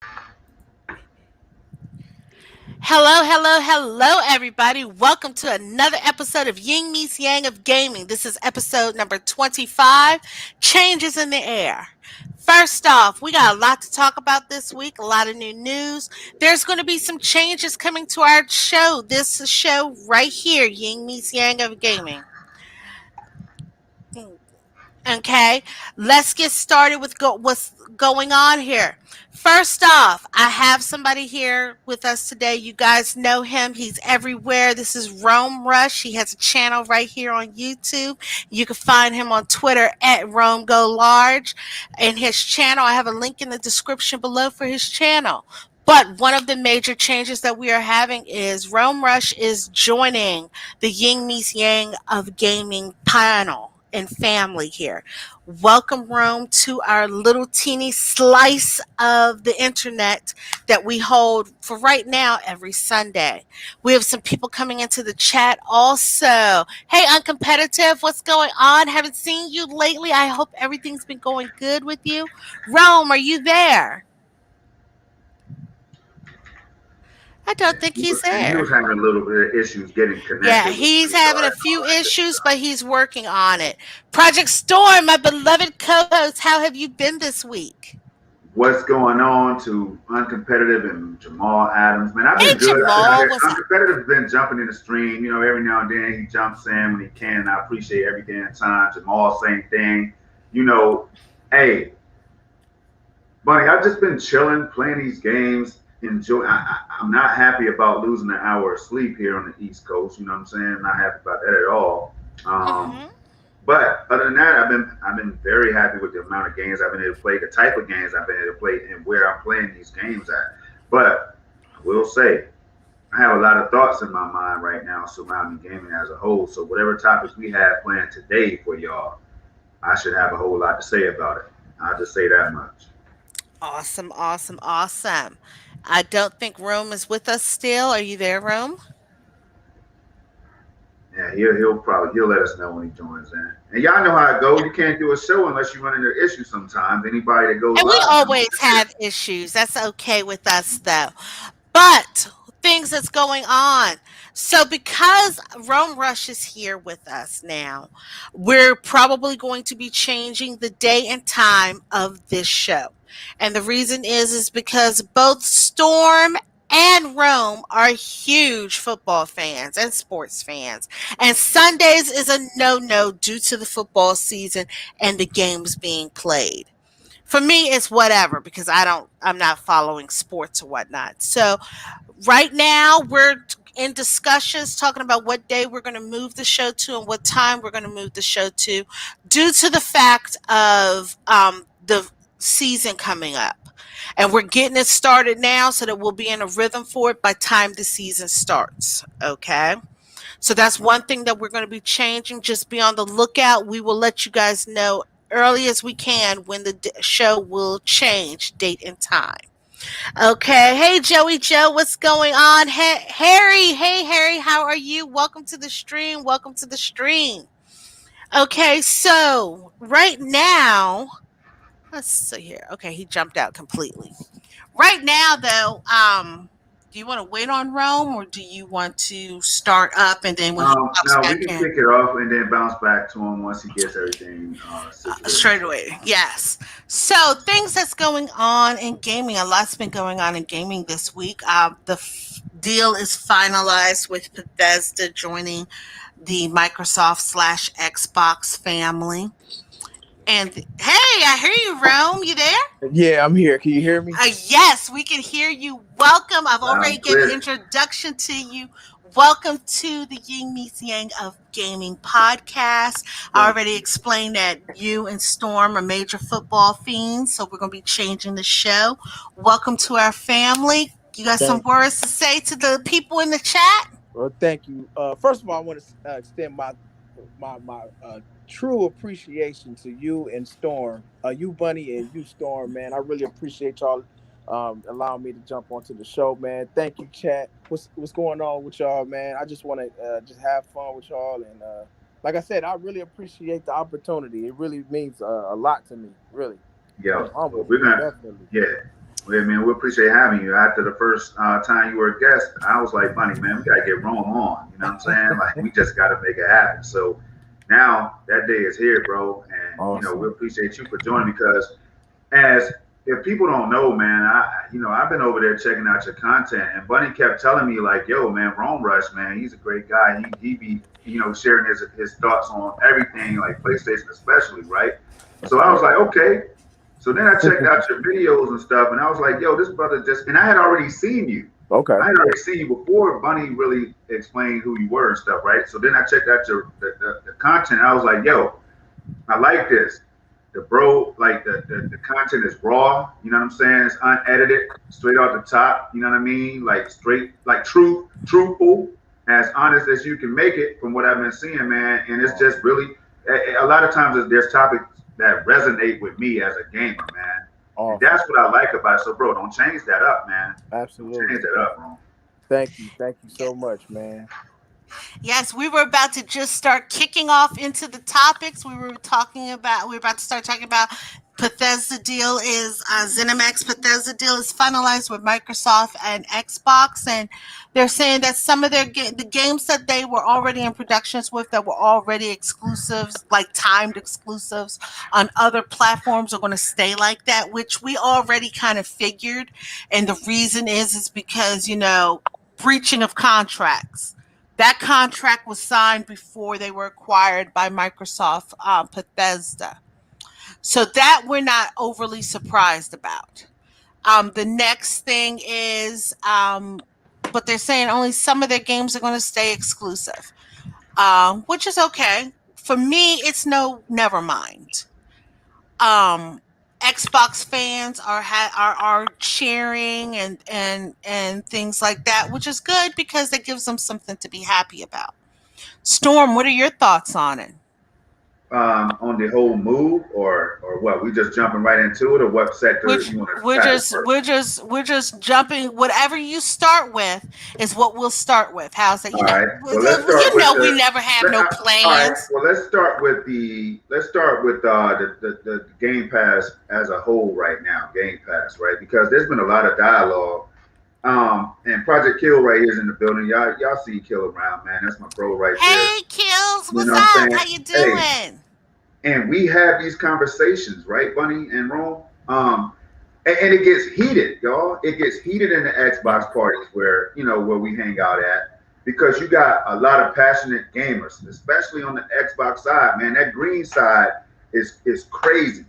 Hello, hello, hello, everybody. Welcome to another episode of Ying meets Yang of Gaming. This is episode number 25, Changes in the Air. First off, we got a lot to talk about this week, a lot of new news. There's going to be some changes coming to our show. This show right here, Ying meets Yang of Gaming. Okay, let's get started with what's going on here. First off, I have somebody here with us today. You guys know him. He's everywhere. This is Rome Rush. He has a channel right here on YouTube. You can find him on Twitter at Rome Go Large. And his channel, I have a link in the description below for his channel. But one of the major changes that we are having is Rome Rush is joining the Ying meets Yang of Gaming panel and family here. Welcome, Rome, to our little teeny slice of the internet that we hold for right now every Sunday. We have some people coming into the chat also. Hey, Uncompetitive, what's going on? Haven't seen you lately. I hope everything's been going good with you. Rome, are you there? I don't think he's He there. was having a little bit of issues getting Yeah, connected with he's me, having a so few issues, but he's working on it. Project Storm, my beloved co-host, how have you been this week? what's going on to Uncompetitive and Jamal Adams? Man, I've Hey, been good. I've been out Jamal, here. what's up? Uncompetitive's been jumping in the stream. Every now and then he jumps in when he can. And I appreciate every damn time. Jamal, same thing. You know, hey, Bunny, I've just been chilling, playing these games. I'm not happy about losing an hour of sleep here on the East Coast. You know what I'm saying? Not happy about that at all. Um, Hmm. But other than that, I've been very happy with the amount of games I've been able to play, the type of games I've been able to play, and where I'm playing these games at. But I will say, I have a lot of thoughts in my mind right now surrounding gaming as a whole. So whatever topics we have planned today for y'all, I should have a whole lot to say about it. I'll just say that much. Awesome, awesome, awesome. I don't think Rome is with us still. Are you there, Rome? Yeah, he'll let us know when he joins in. And y'all know how it go. You can't do a show unless you run into issues sometimes. Anybody that goes And we live, always have issues. That's okay with us, though. But things that's going on. So because Rome Rush is here with us now, we're probably going to be changing the day and time of this show. And the reason is because both Storm and Rome are huge football fans and sports fans. And Sundays is a no-no due to the football season and the games being played. For me, it's whatever because I'm not following sports or whatnot. So right now we're in discussions talking about what day we're going to move the show to and what time we're going to move the show to due to the fact of the season coming up, and we're getting it started now so that we'll be in a rhythm for it by time the season starts. Okay, so that's one thing that we're going to be changing. Just be on the lookout. We will let you guys know early as we can when the show will change date and time. Okay. Hey, Joey Joe, what's going on? Hey, Harry. Hey, Harry, how are you? Welcome to the stream. Welcome to the stream. Okay, so right now, let's see here. Okay, he jumped out completely. Right now, though, do you want to wait on Rome or do you want to start up and then when he pops No, we back can in? kick it off and then bounce back to him once he gets everything situated. Straight away, yes. So things that's going on in gaming. A lot's been going on in gaming this week. Deal is finalized with Bethesda joining the Microsoft slash Xbox family. And hey, I hear you, Rome. You there? Yeah, I'm here. Can you hear me? Yes, we can hear you. Welcome. I've already given an Clear. introduction to you. Welcome to the Ying Meets Yang of Gaming podcast. I Thank already you. explained that you and Storm are major football fiends, so we're going to be changing the show. Welcome to our family. You got some Thank you. words to say to the people in the chat? Well, thank you. First of all, I want to extend my true appreciation to you and Storm, you Bunny and you Storm, man. I really appreciate y'all allowing me to jump onto the show, man. Thank you, chat. What's going on with y'all, man? I just want to just have fun with y'all, and like I said, I really appreciate the opportunity. It really means a lot to me, really. I'm Yo, well, humbled, we're gonna, definitely. yeah. Well, man, we appreciate having you. After the first time you were a guest, I was like, Bunny, man, we gotta get Rome on. You know what I'm saying? Like, we just gotta make it happen. So now that day is here, bro, and we Awesome. appreciate you for joining because as if people don't know, man, I've been over there checking out your content, and Bunny kept telling me like, "Yo, man, Rome Rush, man, he's a great guy. He be sharing his thoughts on everything, like PlayStation especially, right?" That's So I was right. like, okay. So then I checked out your videos and stuff, and I was like, "Yo, this brother just," and I had already seen you. Okay. I had already seen you before Bunny really explained who you were and stuff, right? So then I checked out the content. And I was like, "Yo, I like this. The bro, like the content is raw. You know what I'm saying? It's unedited, straight off the top. You know what I mean? Like straight, like truthful, as honest as you can make it from what I've been seeing, man. And it's just Awesome. really a lot of times there's topics that resonate with me as a gamer, man. And Awesome. that's what I like about it. So, bro, don't change that up, man. Don't change Absolutely. that up, bro. Thank you. Thank you Yeah. so much, man. Yes, we were about to just start kicking off into the topics. We were about to start talking about Bethesda deal is ZeniMax Bethesda deal is finalized with Microsoft and Xbox, and they're saying that some of the games that they were already in productions with that were already exclusives, like timed exclusives on other platforms, are going to stay like that, which we already kind of figured. And the reason is because breaching of contracts. That contract was signed before they were acquired by Microsoft Bethesda. So that we're not overly surprised about. The next thing is, but they're saying only some of their games are going to stay exclusive, which is okay. For me, it's no, never mind. Um, Xbox fans are cheering and things like that, which is good because it gives them something to be happy about. Storm, what are your thoughts on it? On the whole move, or what? We just jumping right into it, or what sector Which you want to tackle first? we're just jumping. Whatever you start with is what we'll start with. How's that? All right. Well, let's start You with know we the. never have no All right. plans. Well, let's start with the Game Pass as a whole right now. Game Pass, right? Because there's been a lot of dialogue. And Project Kill right here is in the building. Y'all see Kill around, man. That's my bro right there. Hey, Kills, You know what's what I'm up? saying? How you Hey, doing? and we have these conversations, right, Bunny and Rome? And it gets heated, y'all. It gets heated in the Xbox parties where we hang out at because you got a lot of passionate gamers, especially on the Xbox side, man. That green side is crazy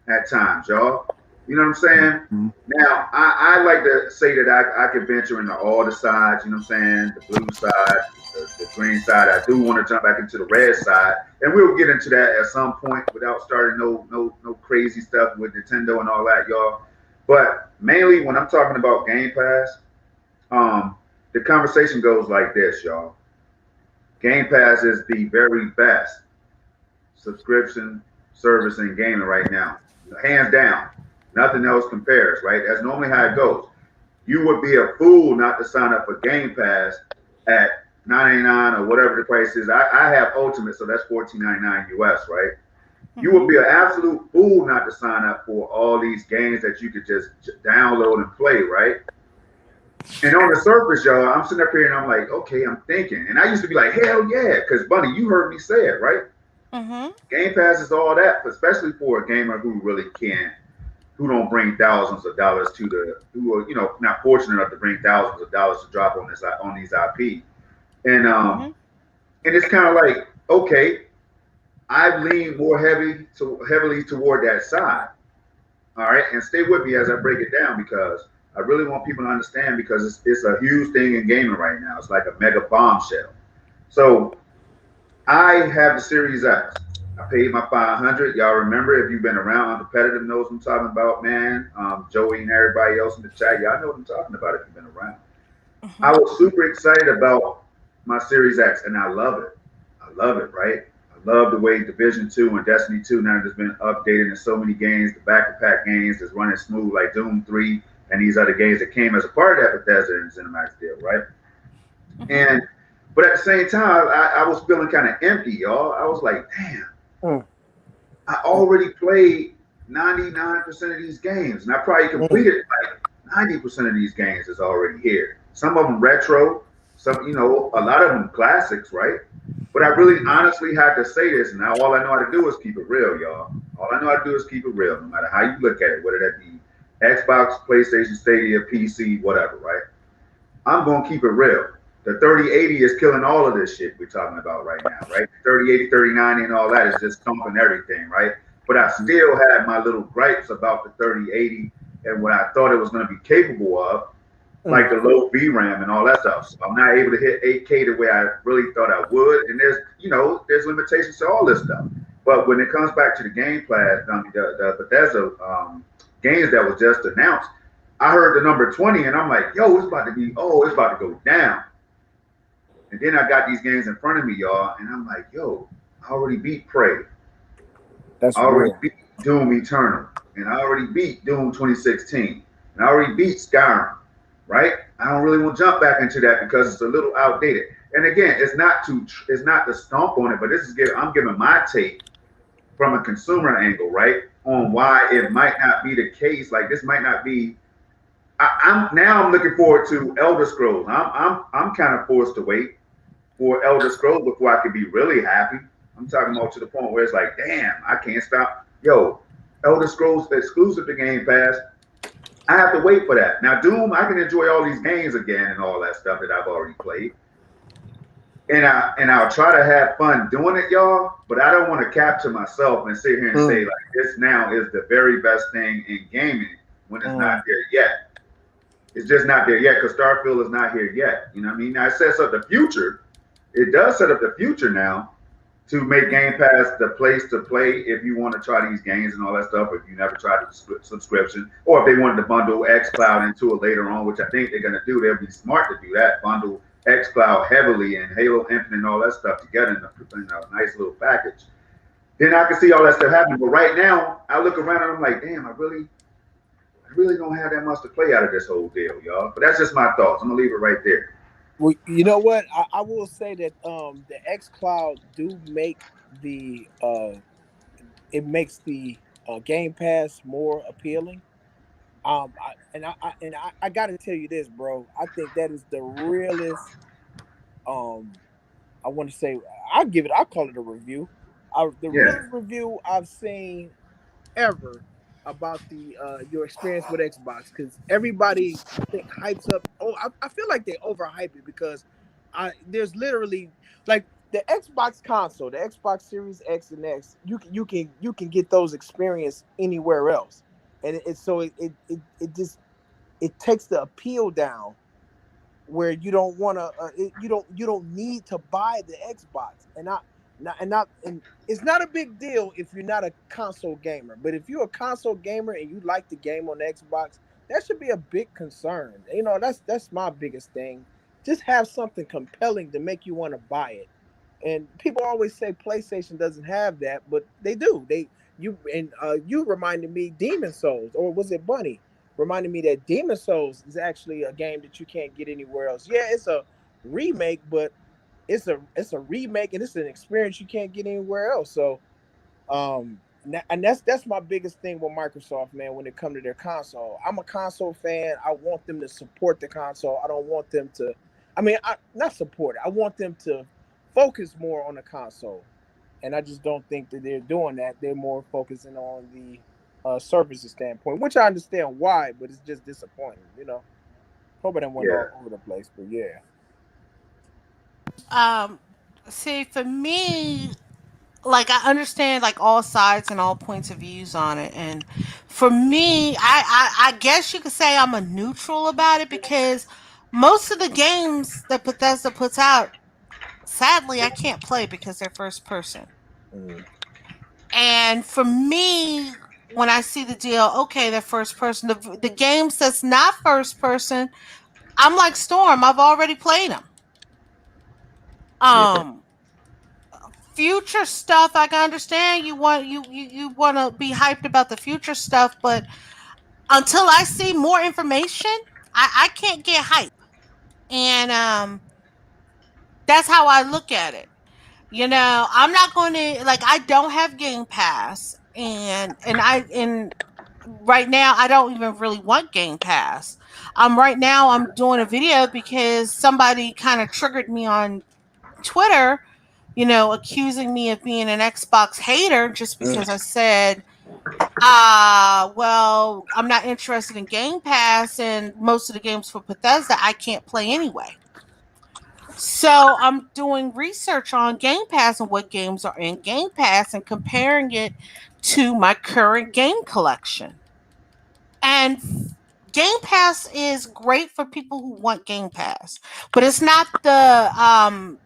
at times, y'all. You know what I'm saying? Mhm. Now, I like to say that I can venture into all the sides, you know what I'm saying? The blue side, the green side. I do want to jump back into the red side. And we'll get into that at some point without starting no crazy stuff with Nintendo and all that, y'all. But mainly when I'm talking about Game Pass, the conversation goes like this, y'all. Game Pass is the very best subscription service in gaming right now. Hands down. Nothing else compares, right? That's normally how it goes. You would be a fool not to sign up for Game Pass at 9.99 or whatever the price is. I have Ultimate, so that's 14.99 US, right? You would Mm-hmm. be an absolute fool not to sign up for all these games that you could just download and play, right? And on the surface, y'all, I'm sitting up here and I'm like, okay, I'm thinking. And I used to be like, hell yeah, because Bunny, you heard me say it, right? Mm-hmm. Game Pass is all that, especially for a gamer who really can't, who don't bring thousands of dollars to who are not fortunate enough to bring thousands of dollars to drop on these IP. And Mm-hmm. and it's kind of like, okay, I've leaned more heavily toward that side. All right, and stay with me as I break it down because I really want people to understand because it's a huge thing in gaming right now. It's like a mega bombshell. So I have the Series X. I paid my 500. Y'all remember if you've been around competitive knows what I'm talking about, man. Joey and everybody else in the chat, y'all know what I'm talking about if you've been around. I Mm-hmm. was super excited about my Series X, and I love it. I love it, right? I love the way Division 2 and Destiny 2 now has been updated in so many games. The back-to-back games is running smooth like Doom 3 and these other games that came as a part of that Bethesda and ZeniMax deal, right? Mm-hmm. And but at the same time, I was feeling kind of empty, y'all. I was like, damn, Mm, I already played 99% of these games, and I probably mm, completed like 90% of these games is already here. Some of them retro, some, a lot of them classics, right? But I really honestly had to say this, and now all I know how to do is keep it real, y'all. All I know how to do is keep it real, no matter how you look at it, whether that be Xbox, PlayStation, Stadia, PC, whatever, right? I'm gonna keep it real. The 3080 is killing all of this shit we're talking about right now, right? 3080, 3090, and all that is just thumping everything, right? But I still had my little gripes about the 3080 and what I thought it was gonna be capable of, like the low VRAM and all that stuff. So I'm not able to hit 8K the way I really thought I would. And there's limitations to all this stuff. But when it comes back to the gameplay, the Bethesda games that was just announced, I heard the number 20 and I'm like, yo, it's about to go down. And then I got these games in front of me, y'all, and I'm like, yo, I already beat Prey. That's I already real. beat Doom Eternal. And I already beat Doom 2016. And I already beat Skyrim, right? I don't really want to jump back into that because it's a little outdated. And again, it's not to stomp on it, but I'm giving my take from a consumer angle, right? On why it might not be the case. Like this might not be. I'm looking forward to Elder Scrolls. I'm kind of forced to wait for Elder Scrolls before I could be really happy. I'm talking about to the point where it's like, damn, I can't stop. Yo, Elder Scrolls exclusive to Game Pass. I have to wait for that. Now, Doom, I can enjoy all these games again and all that stuff that I've already played. And I'll try to have fun doing it, y'all. But I don't want to capture myself and sit here and say like this now is the very best thing in gaming when it's not there yet. It's just not there yet because Starfield is not here yet. You know what I mean? Now it sets up the future. It does set up the future now to make Game Pass the place to play if you want to try these games and all that stuff. If you never tried the subscription, or if they wanted to bundle XCloud into it later on, which I think they're going to do, they'll be smart to do that. Bundle XCloud heavily and Halo Infinite and all that stuff together in a nice little package. Then I can see all that stuff happening. But right now, I look around and I'm like, damn, I really don't have that much to play out of this whole deal, y'all. But that's just my thoughts. I'm gonna leave it right there. Well, you know what? I will say that the X Cloud do make the it makes the Game Pass more appealing. I got to tell you this, bro. I think that is the realest. Um, I want to say I call it a review. The Yeah, realest review I've seen ever about the your experience with Xbox, because everybody I think hypes up. Oh, I feel like they overhype it because there's literally like the Xbox console, the Xbox Series X and X. You can get those experience anywhere else, and it just it takes the appeal down where you don't want to you don't need to buy the Xbox and it's not a big deal if you're not a console gamer, but if you're a console gamer and you like the game on the Xbox, that should be a big concern. That's my biggest thing. Just have something compelling to make you want to buy it. And people always say PlayStation doesn't have that, but they do. You reminded me Demon Souls, or was it Bunny? Reminded me that Demon Souls is actually a game that you can't get anywhere else. Yeah, it's a remake, but it's a remake and it's an experience you can't get anywhere else. So and that's my biggest thing with Microsoft, man, when it comes to their console. I'm a console fan. I want them to support the console. I don't want them to not support it. I want them to focus more on the console. And I just don't think that they're doing that. They're more focusing on the services standpoint, which I understand why, but it's just disappointing, Hope I didn't went yeah, all over the place, but yeah. Um, See, for me, like I understand like all sides and all points of views on it, and for me, I guess you could say I'm a neutral about it because most of the games that Bethesda puts out, sadly, I can't play because they're first person. Mm. And for me, when I see the deal, okay, they're first person. The games that's not first person, I'm like Storm. I've already played them. Yeah. Um, Future stuff, I can understand you want to be hyped about the future stuff, but until I see more information, I can't get hype. And that's how I look at it. I'm not going to like I don't have Game Pass, and right now I don't even really want Game Pass. Right now I'm doing a video because somebody kind of triggered me on Twitter, accusing me of being an Xbox hater just because I said, well, I'm not interested in Game Pass and most of the games for Bethesda I can't play anyway. So I'm doing research on Game Pass and what games are in Game Pass and comparing it to my current game collection. And Game Pass is great for people who want Game Pass, but it's not the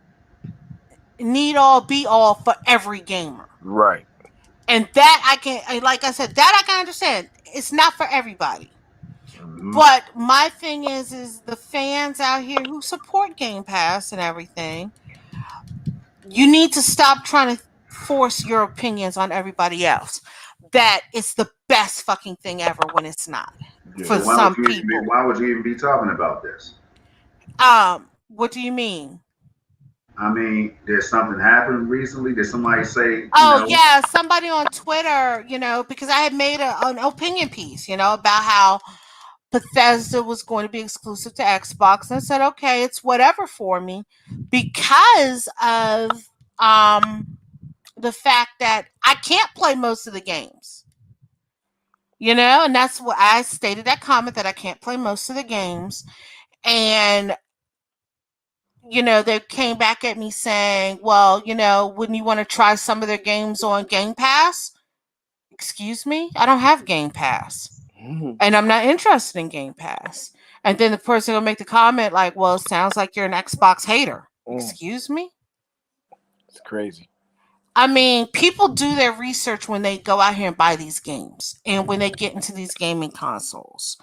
need all be all for every gamer. Right. And that I can, like I said, that I can understand. It's not for everybody. Mm-hmm. But my thing is the fans out here who support Game Pass and everything, you need to stop trying to force your opinions on everybody else. That it's the best fucking thing ever when it's not Yeah. for Well, why would some you even be, people. why would you even be talking about this? What do you mean? I mean, did something happen recently? Did somebody say, Oh yeah, somebody on Twitter, because I had made an opinion piece, about how Bethesda was going to be exclusive to Xbox, and I said, okay, it's whatever for me because of the fact that I can't play most of the games. And that's what I stated that comment that I can't play most of the games. And they came back at me saying, well, wouldn't you want to try some of their games on Game Pass? Excuse me? I don't have Game Pass. Mm-hmm. And I'm not interested in Game Pass. And then the person will make the comment like, well, it sounds like you're an Xbox hater. Excuse me? It's crazy. I mean, people do their research when they go out here and buy these games and when they get into these gaming consoles.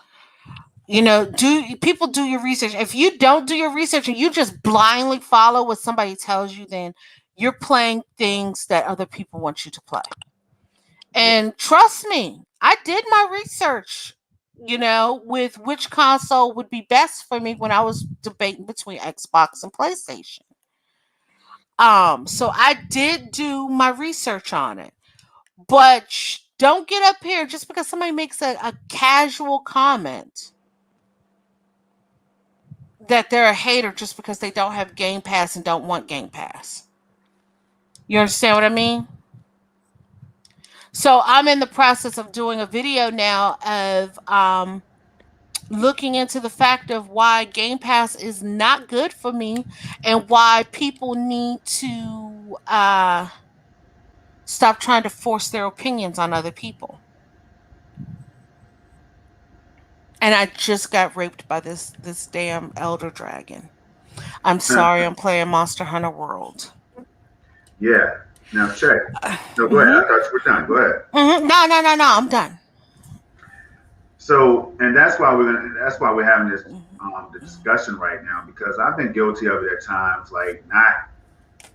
Do people do your research? If you don't do your research and you just blindly follow what somebody tells you, then you're playing things that other people want you to play. And trust me, I did my research, with which console would be best for me when I was debating between Xbox and PlayStation. So I did do my research on it. But don't get up here just because somebody makes a casual comment that they're a hater just because they don't have Game Pass and don't want Game Pass. You understand what I mean? So I'm in the process of doing a video now of looking into the fact of why Game Pass is not good for me and why people need to stop trying to force their opinions on other people. And I just got raped by this damn elder dragon. I'm sorry, I'm playing Monster Hunter World. yeah. Now check. No, go ahead. Mm-hmm. I thought you were done. Go ahead. Mm-hmm. No, I'm done. So, and that's why we're having this the discussion right now because I've been guilty of it at times, like not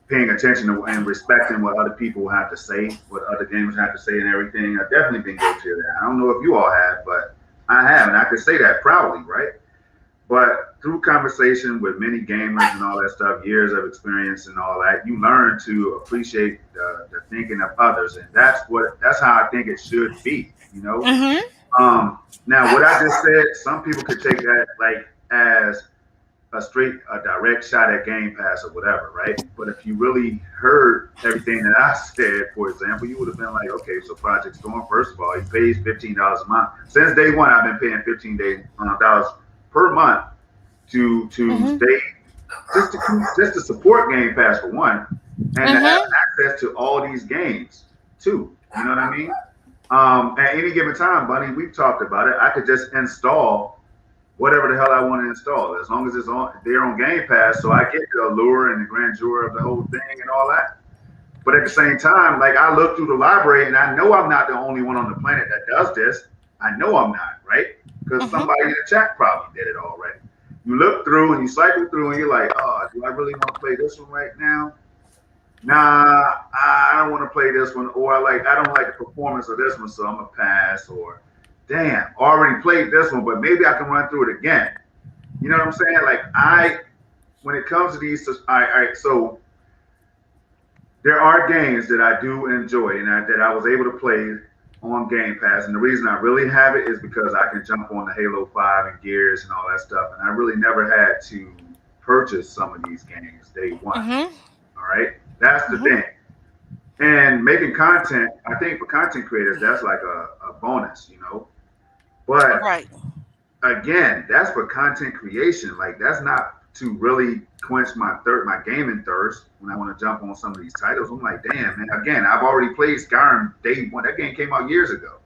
paying attention to and respecting what other people have to say, what other gamers have to say, and everything. I've definitely been guilty of that. I don't know if you all have, but I have, and I can say that proudly, right? But through conversation with many gamers and all that stuff, years of experience and all that, you learn to appreciate the thinking of others, and that's how I think it should be. Mm-hmm. Now, what I just said, some people could take that like as a direct shot at Game Pass or whatever, right? But if you really heard everything that I said, for example, you would have been like, okay, so Project Storm, first of all, he pays $15 a month. Since day one, I've been paying $15 per month to Mm-hmm. stay just to support Game Pass for one, and to have Mm-hmm. access to all these games too. You know what I mean? At any given time, Bunny, we've talked about it. I could just install whatever the hell I want to install, as long as it's on there on Game Pass, so I get the allure and the grandeur of the whole thing and all that. But at the same time, like I look through the library and I know I'm not the only one on the planet that does this. I know I'm not, right? Because Mm-hmm. somebody in the chat probably did it already. You look through and you cycle through and you're like, oh, do I really want to play this one right now? Nah, I don't want to play this one, or I don't like the performance of this one, so I'm gonna pass. Or damn, already played this one, but maybe I can run through it again. You know what I'm saying? Like when it comes to these, all right, so there are games that I do enjoy and that I was able to play on Game Pass, and the reason I really have it is because I can jump on the Halo 5 and Gears and all that stuff, and I really never had to purchase some of these games day one. Mhm. All right, that's the Mhm. thing. And making content, I think for content creators, that's like a bonus, you know. But Right. again, that's for content creation. Like that's not to really quench my gaming thirst when I want to jump on some of these titles. I'm like, damn, man. Again, I've already played Skyrim day one. That game came out years ago.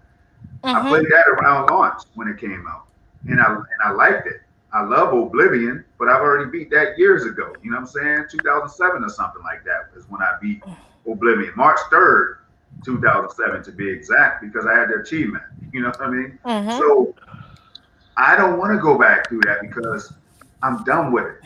I played Mhm. that around launch when it came out, and I liked it. I love Oblivion, but I've already beat that years ago. You know what I'm saying? 2007 or something like that is when I beat Oblivion. March 3rd, 2007 to be exact, because I had the achievement. You know what I mean? Mhm. So I don't want to go back through that because I'm done with it.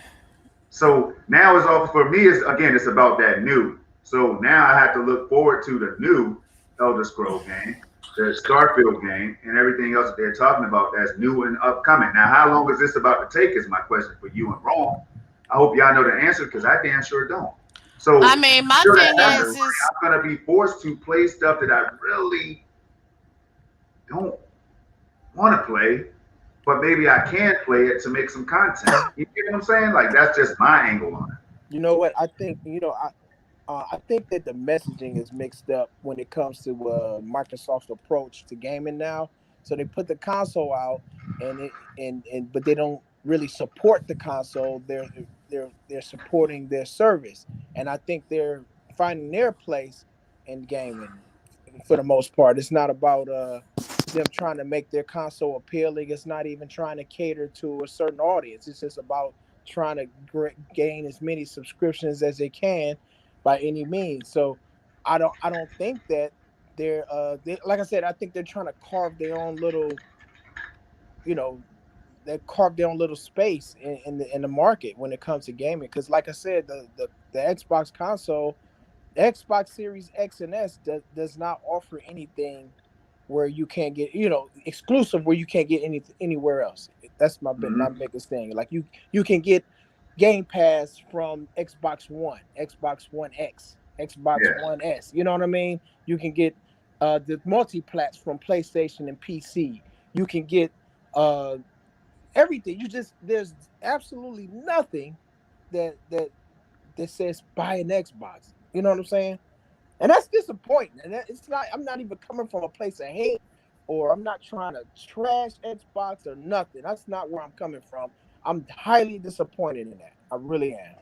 So now it's all for me. Is again, it's about that new. So now I have to look forward to the new Elder Scroll game, the Starfield game, and everything else that they're talking about that's new and upcoming. Now, how long is this about to take? Is my question for you and Rome. I hope y'all know the answer because I damn sure don't. I So mean, my until that thing happens, is I'm gonna be forced to play stuff that I really don't want to play, but maybe I can play it to make some content. You get what I'm saying? Like that's just my angle on it. You know what? I think I think that the messaging is mixed up when it comes to Microsoft's approach to gaming now. So they put the console out, and but they don't really support the console. They're supporting their service, and I think they're finding their place in gaming for the most part. It's not about them trying to make their console appealing. It's not even trying to cater to a certain audience. It's just about trying to gain as many subscriptions as they can by any means. So I don't think that like I said, I think they're trying to carve their own little, you know, they carve their own little space in the market when it comes to gaming. Because like I said, the Xbox console, the Xbox Series X and S does not offer anything where you can't get, exclusive where you can't get anywhere else. That's my Mm-hmm. biggest thing. Like you can get Game Pass from Xbox One, Xbox One X, Xbox Yeah. One S. You know what I mean? You can get the multiplats from PlayStation and PC. You can get uh everything. There's absolutely nothing that says buy an Xbox. You know what I'm saying? And that's disappointing. And it's not. I'm not even coming from a place of hate, or I'm not trying to trash Xbox or nothing. That's not where I'm coming from. I'm highly disappointed in that. I really am.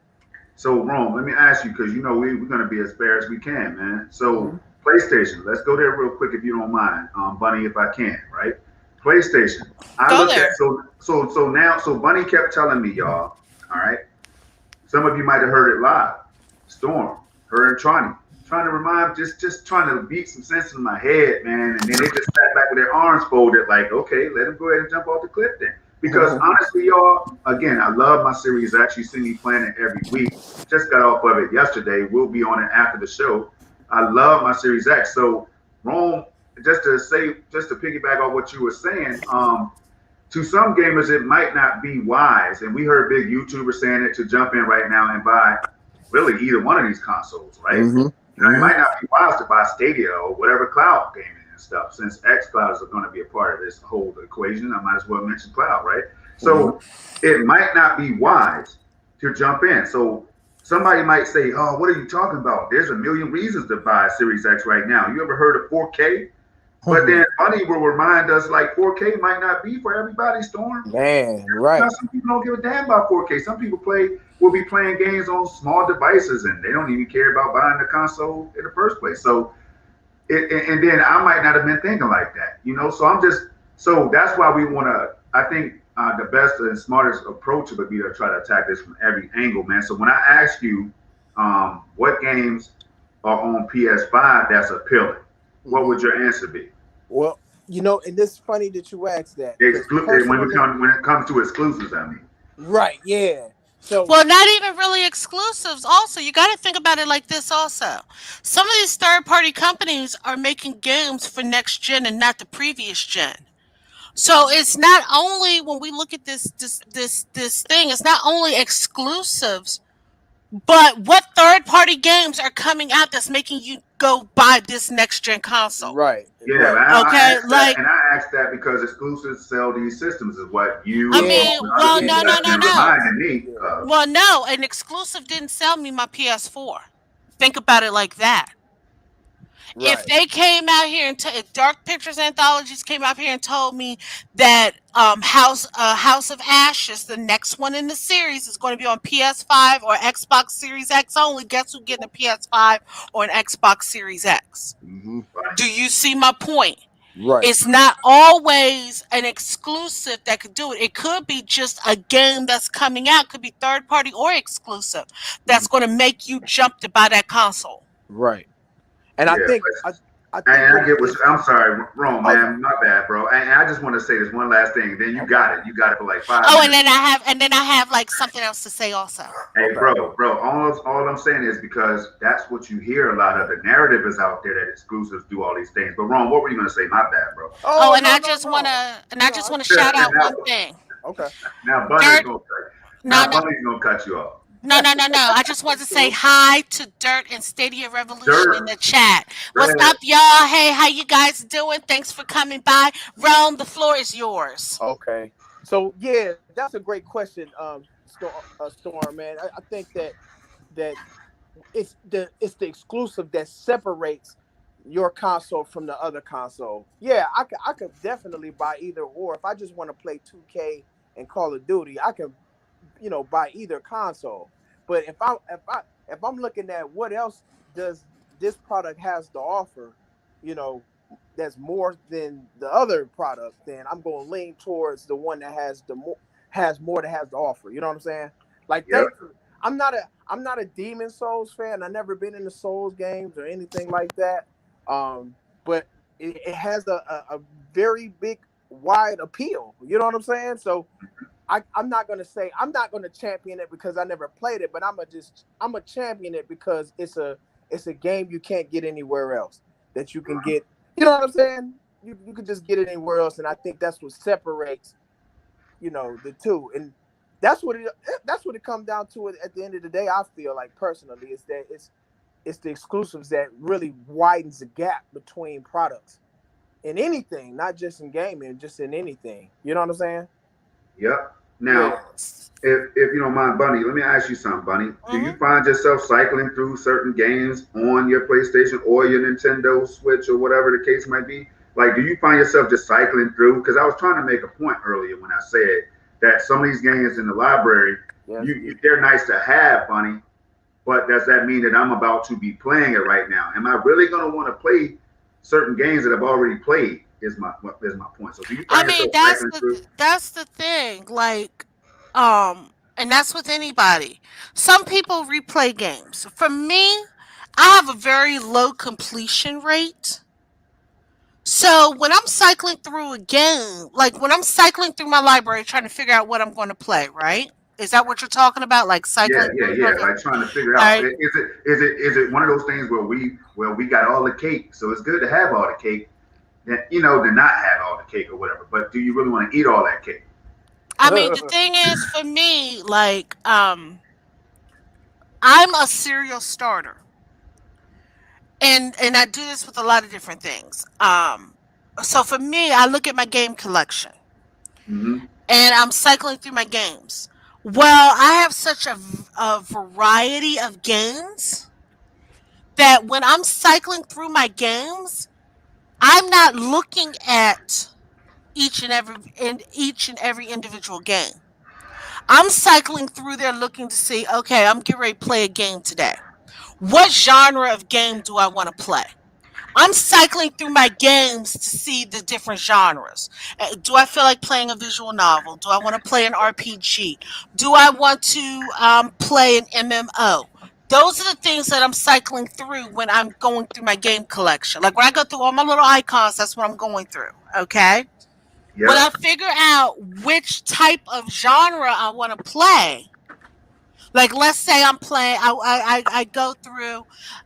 So, Rome, let me ask you because you know we're going to be as fair as we can, man. So, Mm-hmm. PlayStation, let's go there real quick if you don't mind, Bunny, if I can, right? PlayStation. I go looked at there. so Bunny kept telling me, y'all, all right. Some of you might have heard it live. Storm, her and Tronny, trying to remind, just trying to beat some sense in my head, man. And then they just sat back with their arms folded, like, okay, let him go ahead and jump off the cliff then. Because honestly, y'all, again, I love my series. Actually, see me playing it every week. Just got off of it yesterday. We'll be on it after the show. I love my Series X. So, Rome, just to piggyback on what you were saying, to some gamers, it might not be wise. And we heard big YouTubers saying it to jump in right now and buy really either one of these consoles, right? Mm-hmm. Now, it Mm-hmm. might not be wise to buy Stadia or whatever cloud gaming and stuff, since X clouds are going to be a part of this whole equation. I might as well mention cloud, right? Mm-hmm. So it might not be wise to jump in. So somebody might say, "Oh, what are you talking about? There's a million reasons to buy Series X right now. You ever heard of 4K?" But then Bunny will remind us like 4K might not be for everybody, Storm. Man, Now, right. some people don't give a damn about 4K. Some people will be playing games on small devices and they don't even care about buying the console in the first place. So, and then I might not have been thinking like that, you know. So that's why we want to. I think the best and smartest approach would be to try to attack this from every angle, man. So when I ask you, what games are on PS5 that's appealing, what Mm-hmm. would your answer be? Well, and it's funny that you asked that because personally, When it comes to exclusives, I mean. right? Yeah. So, Well, not even really exclusives. Also, you got to think about it like this. Also, some of these third-party companies are making games for next gen and not the previous gen. So it's not only when we look at this thing, it's not only exclusives, but what third party games are coming out that's making you go buy this next gen console. Right, Yeah, right. man. Okay, like I asked that because exclusives sell these systems is what you I and Yeah, mean, most other well, yeah, people no, no, have no, been no. reminding me yeah. of. Well, no, an exclusive didn't sell me my PS4. Think about it like that. If Right. they came out here and if Dark Pictures Anthologies came out here and told me that House of Ashes, the next one in the series, is going to be on PS5 or Xbox Series X only, guess who's getting a PS5 or an Xbox Series X? Hmm. Do you see my point? Right. It's not always an exclusive that could do it. It could be just a game that's coming out, could be third party or exclusive, Hmm. that's going to make you jump to buy that console. Right. And Yeah, I think and what I it get what's. is. I'm sorry, Rome, Oh, man. My bad, bro. And I just want to say this one last thing. Then you okay. got it. You got it for like 5 Oh, minutes. and then I have like something else to say also. Hey, Okay. bro. All I'm saying is because that's what you hear a lot of. The narrative is out there that exclusives do all these things. But Rome, what were you gonna say? My bad, bro. Oh, Oh no no no I no. just want to shout out one thing. Okay. Now Bunny's Dirt, gonna cut. no, Now no, Bunny's gonna cut you off. no. I just want to say Salute. hi to Dirt and Stadia Revolution in Dirt, the chat. What's red. up, y'all? Hey, how you guys doing? Thanks for coming by. Rome, the floor is yours. Okay. So yeah, that's a great question, Storm, man. I think that it's the exclusive that separates your console from the other console. Yeah, I could definitely buy either or. If I just want to play 2K and Call of Duty, I can buy either console. But if I'm looking at what else does this product has to offer, you know, that's more than the other product, then I'm going to lean towards the one that has more that has to offer. You know what I'm saying? Like, Yep. thankfully, I'm not a Demon Souls fan. I never been into Souls games or anything like that. But it has a very big wide appeal. You know what I'm saying? So I'm not gonna champion it because I never played it, but I'm a champion it because it's a game you can't get anywhere else that you can get. You know what I'm saying? You can just get it anywhere else, and I think that's what separates the two, and that's what it comes down to. At the end of the day, I feel like personally, is that it's the exclusives that really widens the gap between products in anything, not just in gaming, just in anything. You know what I'm saying? Yep. Yeah. Now, if you don't mind, Bunny, let me ask you something, Bunny. Do you Hmm. find yourself cycling through certain games on your PlayStation or your Nintendo Switch or whatever the case might be? Like, do you find yourself just cycling through? Because I was trying to make a point earlier when I said that some of these games in the library, Yes. they're nice to have, Bunny, but does that mean that I'm about to be playing it right now? Am I really going to want to play certain games that I've already played? Is my point. So, do you I find mean, yourself cycling through? that's the thing. Like, and that's with anybody. Some people replay games. For me, I have a very low completion rate. So when I'm cycling through a game, like when I'm cycling through my library trying to figure out what I'm going to play, right? Is that what you're talking about? Like Yeah, cycling yeah, through? yeah. Okay. Like trying to figure All out right. is it one of those things where we got all the cake, so it's good to have all the cake, than to not have all the cake or whatever. But do you really want to eat all that cake? I mean, the thing is for me, like, I'm a serial starter. And I do this with a lot of different things. So for me, I look at my game collection Hmm. and I'm cycling through my games. Well, I have such a variety of games that when I'm cycling through my games, I'm not looking at each and every individual game. I'm cycling through there looking to see, okay, I'm getting ready to play a game today. What genre of game do I want to play? I'm cycling through my games to see the different genres. Do I feel like playing a visual novel? Do I want to play an RPG? Do I want to play an MMO? Those are the things that I'm cycling through when I'm going through my game collection. Like when I go through all my little icons, that's what I'm going through. Okay. When I Yep. figure out which type of genre I want to play, like let's say I'm playing, I go through.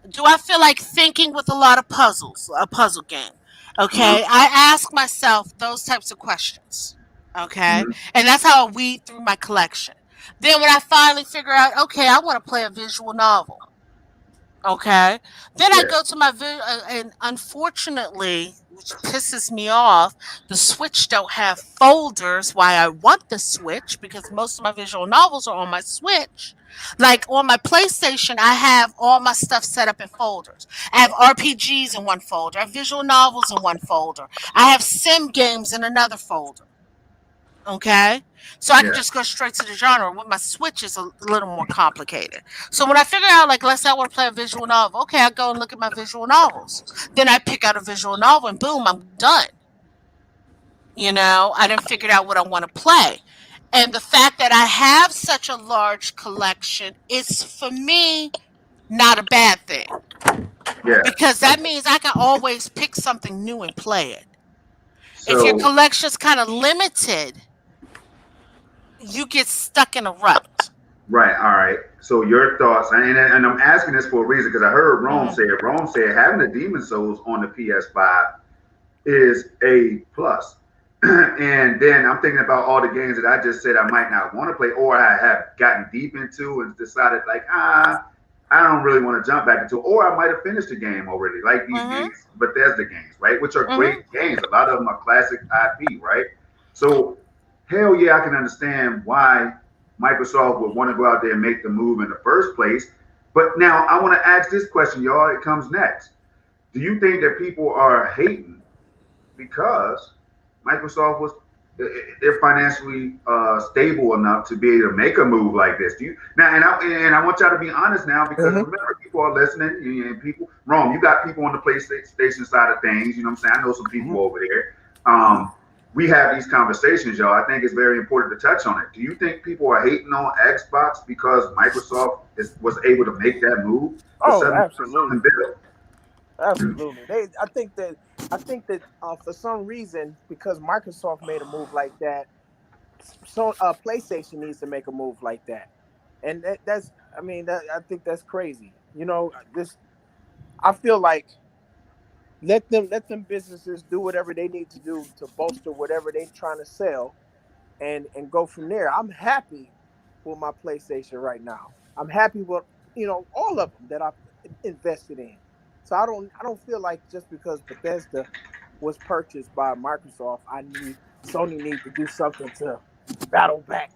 Do I feel like thinking with a lot of puzzles? A puzzle game. Uh-huh. Okay, I ask myself those types of questions. Okay, Hmm. and that's how I weed through my collection. Then when I finally figure out, okay, I want to play a visual novel. Okay. Then I Yeah, go to and unfortunately, which pisses me off, the Switch don't have folders. Why I want the Switch because most of my visual novels are on my Switch. Like on my PlayStation, I have all my stuff set up in folders. I have RPGs in one folder. I have visual novels in one folder. I have sim games in another folder. Okay. So I can yeah. just go straight to the genre. With my Switch is a little more complicated. So when I figure out, like, let's say I want to play a visual novel, okay, I go and look at my visual novels. Then I pick out a visual novel and boom, I'm done. I didn't figure out what I want to play. And the fact that I have such a large collection is for me not a bad thing Yeah. because that means I can always pick something new and play it. If your So collection's kind of limited, you get stuck in a rut. right, all right. So your thoughts, and I'm asking this for a reason because I heard Rome Mhm. say it. Rome said having the Demon Souls on the PS5 is a plus. And then I'm thinking about all the games that I just said I might not want to play or I have gotten deep into and decided like, I don't really want to jump back into, or I might have finished the game already, like Mhm. these Bethesda games, right? Which are Mhm. great games. A lot of them are classic IP, right? So hell yeah, I can understand why Microsoft would want to go out there and make the move in the first place. But now I want to ask this question, y'all. It comes next. Do you think that people are hating because Microsoft was they're financially stable enough to be able to make a move like this? Do you now? And I want y'all to be honest now because Mm-hmm. remember, people are listening. And people, Rome, you got people on the PlayStation side of things. You know what I'm saying? I know some Mm-hmm. people over there. Mm-hmm. We have these conversations, y'all. I think it's very important to touch on it. Do you think people are hating on Xbox because Microsoft was able to make that move for Oh, something absolutely. better? Absolutely. I think that for some reason, because Microsoft made a move like that, so PlayStation needs to make a move like that. And that's I mean that I think that's crazy. This I feel like let them businesses do whatever they need to do to bolster whatever they're trying to sell and go from there. I'm happy with my PlayStation right now. I'm happy with all of them that I've invested in. So I don't feel like just because Bethesda was purchased by Microsoft, Sony need to do something to battle back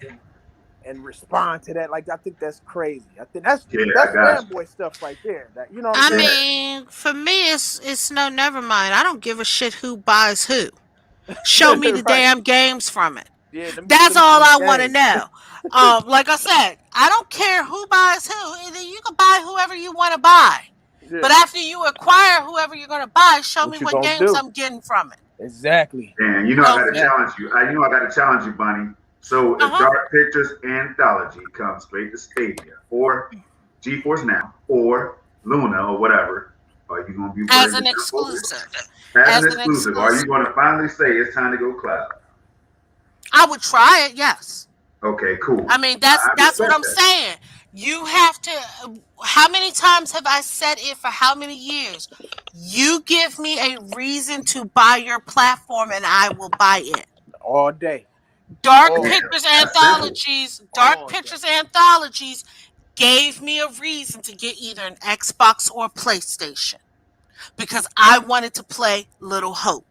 and respond to that. Like I think that's crazy. I think that's Yeah, that's I got you. fanboy stuff right there. That you know what I'm I saying? Yeah, mean, for me, it's no never mind. I don't give a shit who buys who. Show me the Right. damn games from it. Yeah, let me That's let me see all them I want to games. know. Like I said, I don't care who buys who. Either you can buy whoever you want to buy, but Yeah. after you acquire whoever you're going to buy, show me What you what gonna games do? I'm getting from it. Exactly. and you know I got to Okay. Exactly. challenge you. I got to challenge you, Bunny. So Uh if huh. Dark Pictures Anthology comes straight to Stadia or GeForce Now or Luna or whatever, are you going to be As willing to an jump over it? exclusive. As an As an exclusive, are you exclusive. going to finally say it's time to go cloud? I would try it. Yes. Okay, cool. I mean, I that's what respect I'm that. saying. You have to. How many times have I said it for how many years? You give me a reason to buy your platform, and I will buy it. All day. Dark All Damn, day. Pictures that's simple. Anthologies. Dark All day. Pictures Anthologies gave me a reason to get either an Xbox or a PlayStation because I wanted to play Little Hope.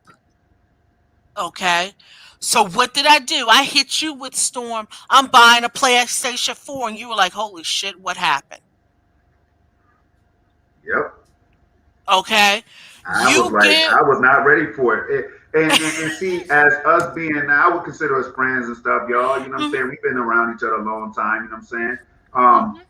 Okay. So what did I do? I hit you with Storm. I'm buying a PlayStation 4 and you were like, "Holy shit, what happened?" Yep. Okay? I was You like, give I was not ready for and see, as us being, I would consider us friends and stuff, y'all. You know what I'm Mhm, saying? We've been around each other a long time. You know what I'm saying? mhm.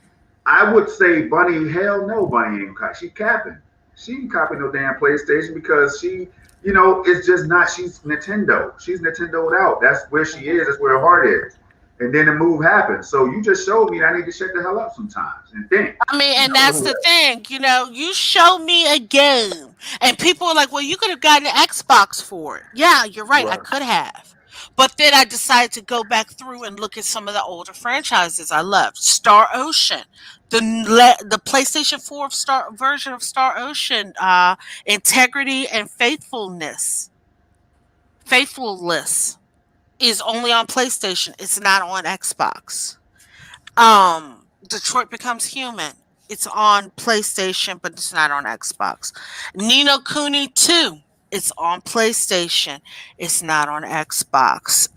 I would say Bunny, hell no, Bunny ain't she capping. She ain't copying no damn PlayStation because it's just not. She's Nintendo. She's Nintendoed out. That's where she Mhm. is. That's where her heart is. And then the move happens. So you just showed me that I need to shut the hell up sometimes and think. I mean, You and know, that's the thing, you show me a game, and people are like, "Well, you could have gotten an Xbox for it." Yeah, you're right, I Right. could have. But then I decided to go back through and look at some of the older franchises I loved. Star Ocean, the PlayStation 4 version of Star Ocean, Integrity and Faithfulness is only on PlayStation. It's not on Xbox. Detroit Becomes Human. It's on PlayStation, but it's not on Xbox. Nino Kuni 2, it's on PlayStation. It's not on Xbox.